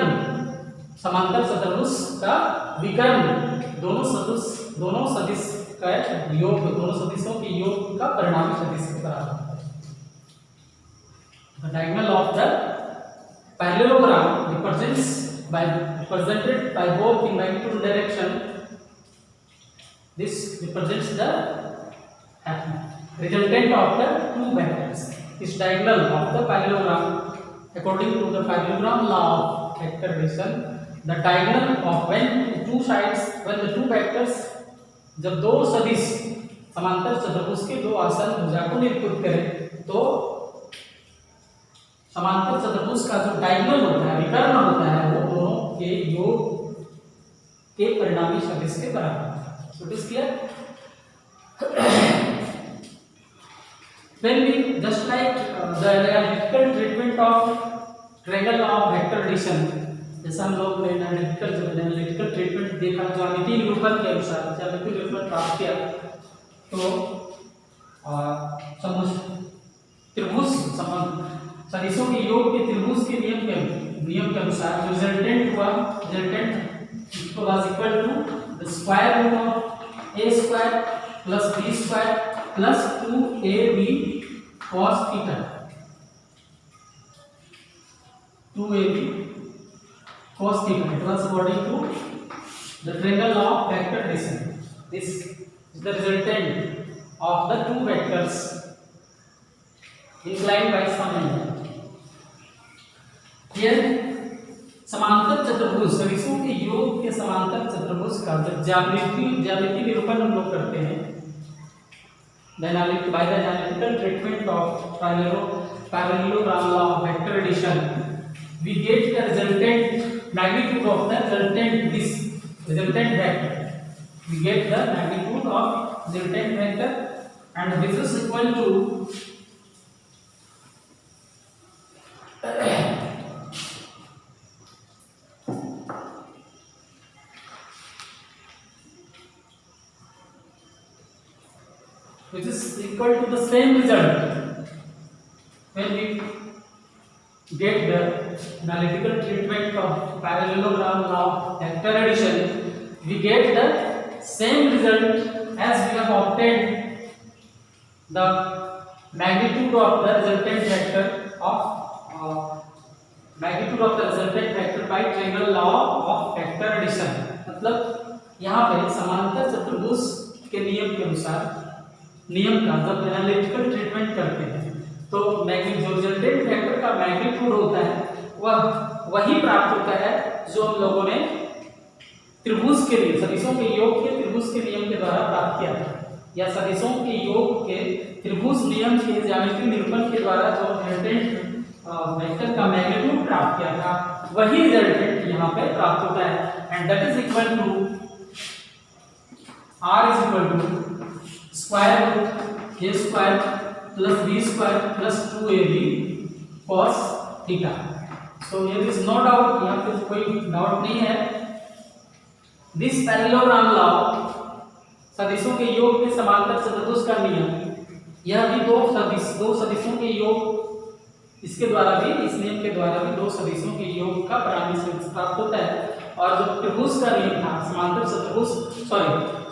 समांतर चतुर्भुज का विकर्ण दोनों सदिश का योग, दोनों सदिशों के योग का परिणामी सदिश के बराबर है। The diagonal of the parallelogram represented by both in magnitude and direction. This represents the resultant of the two vectors. This diagonal of the parallelogram, according to the parallelogram law of vector addition, the diagonal of when the two vectors, जब दो सदिश समांतर चतुर्भुज के दो आसन भुजा को निरूपित करें, तो समांतर चतुर्भुज का जो डायगोनल होता है, विकर्ण होता है, वो दोनों के योग के परिणामी सदिश के बराबर है। So it is clear? When we just like the analytical treatment of triangle law of vector addition, जैसा हम लोग ने एनालिटिकल ट्रीटमेंट देखा, ज्यामितीय निरूपण के अनुसार ज्यामितीय निरूपण प्राप्त किया, तो त्रिभुज सदिशों के योग के त्रिभुज के नियम के अनुसार रिजल्टेंट हुआ, resultant was equal to the square root of a square plus b square plus 2ab cos theta, 2ab cos theta. It was according to the triangle law of vector addition. This is the resultant of the two vectors inclined by some angle. Here समांतर चतुर्भुज, सदिशों के योग के समांतर चतुर्भुज का जब ज्यामितीय निरूपण हम लोग करते हैं, by the analytical treatment of parallelogram law of vector addition, we get the resultant magnitude of the resultant vector. We get the magnitude of resultant vector, and this is equal to which is equal to the same result when we get the analytical treatment of parallelogram law of vector addition. We get the same result as we have obtained the magnitude of the resultant vector by triangle law of vector addition. मतलब यहाँ पे समांतर चतुर्भुज के नियम के अनुसार, नियम का जब एनालिटिकल ट्रीटमेंट करते हैं, तो जो रिजल्टेंट वेक्टर का मैग्नीट्यूड होता है वह वही प्राप्त होता है जो हम लोगों ने त्रिभुज के लिए, सदिशों के योग के त्रिभुज के नियम के द्वारा प्राप्त किया था, या सदिशों के योग के त्रिभुज नियम के ज्यामितीय निरूपण के द्वारा जो रिजल्टेंट वेक्टर का मैग्नीट्यूड प्राप्त किया था, वही रिजल्टेंट यहाँ पे प्राप्त होता है। And that is equal to r is equal to square root a square plus b square plus 2ab cos theta. So here is no doubt, यहाँ पे कोई डाउट नहीं है। दिस पैरेललोग्राम लॉ, सदिशों के योग के समांतर चतुर्भुज का नियम, यह भी दो सदिशों के योग, इसके द्वारा भी, इस नियम के द्वारा भी दो सदिशों के योग का परिणामी सदिश प्राप्त होता है। और जो त्रिभुज का नियम था, समांतर चतुर्भुज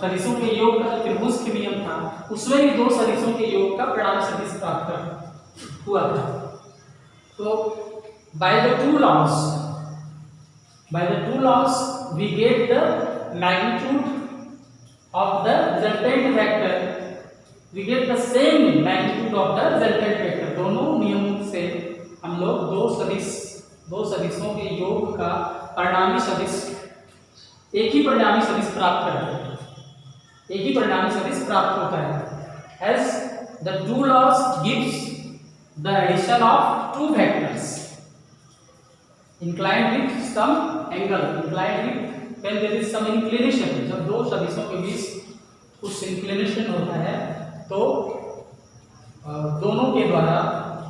सदिशों के योग का त्रिभुज के नियम था, उसमें भी दो सदिशों के योग का परिणामी सदिश प्राप्त हुआ था। तो by the two laws we get the magnitude of the resultant vector, we get the same magnitude of the resultant vector। दोनों नियमों से हम लोग दो सदिशों के योग का परिणामी सदिश, एक ही परिणामी सदिश प्राप्त करते हैं, एक ही परिणामी सदिश प्राप्त होता है। as the two laws gives the addition of two vectors, inclined with some angle, inclined with when there is some inclination, जब दो सदिशों के बीच कुछ इंक्लिनेशन होता है तो दोनों के द्वारा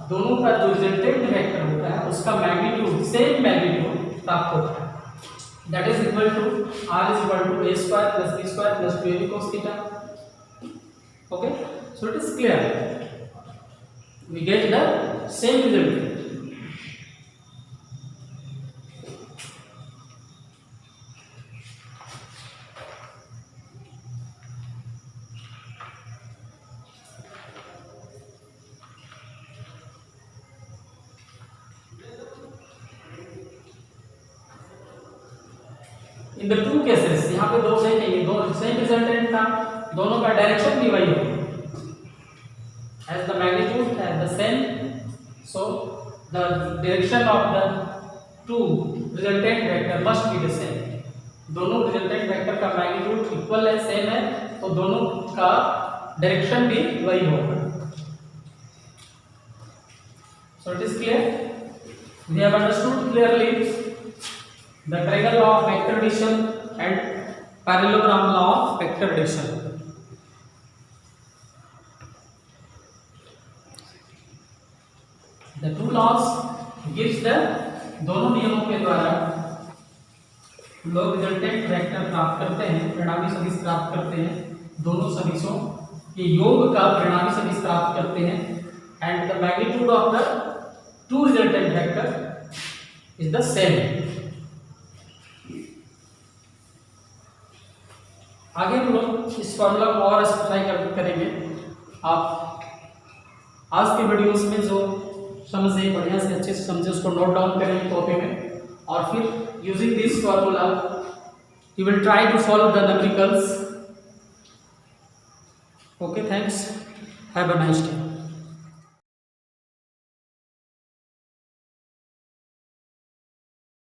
दोनों का जो रिजल्टेंट वेक्टर होता है उसका मैग्नीट्यूड सेम मैग्नीट्यूड प्राप्त होता है। That is equal to r is equal to a square plus b square plus 2ab cos theta. Okay, so it is clear, we get the same result. In the two cases, यहाँ पे दो नहीं चाहिए, दो same resultant था, दोनों का direction भी वही हो, as the magnitude as the same, so the direction of the two resultant vector must be the same. दोनों रिजल्टेंट वेक्टर का मैग्नीट्यूड इक्वल है, सेम है, तो दोनों का डायरेक्शन भी वही होगा। So it is clear, we have understood clearly the triangle law of vector addition and parallelogram law of vector addition। The two laws gives the, दोनों नियमों के द्वारा लोग रिजल्टेंट वेक्टर प्राप्त करते हैं, परिणामी सदिश प्राप्त करते हैं, दोनों सदिशों के योग का परिणामी सदिश प्राप्त करते हैं, and the magnitude of the two resultant vector is the same. आगे हम लोग इस फॉर्मूला को और स्पेसिफाई करेंगे। आप आज के वीडियोस में जो समझे बढ़िया से अच्छे से समझे उसको नोट डाउन करेंगे कॉपी में, और फिर using this formula you will try to solve the numericals. Okay, thanks, have a nice day.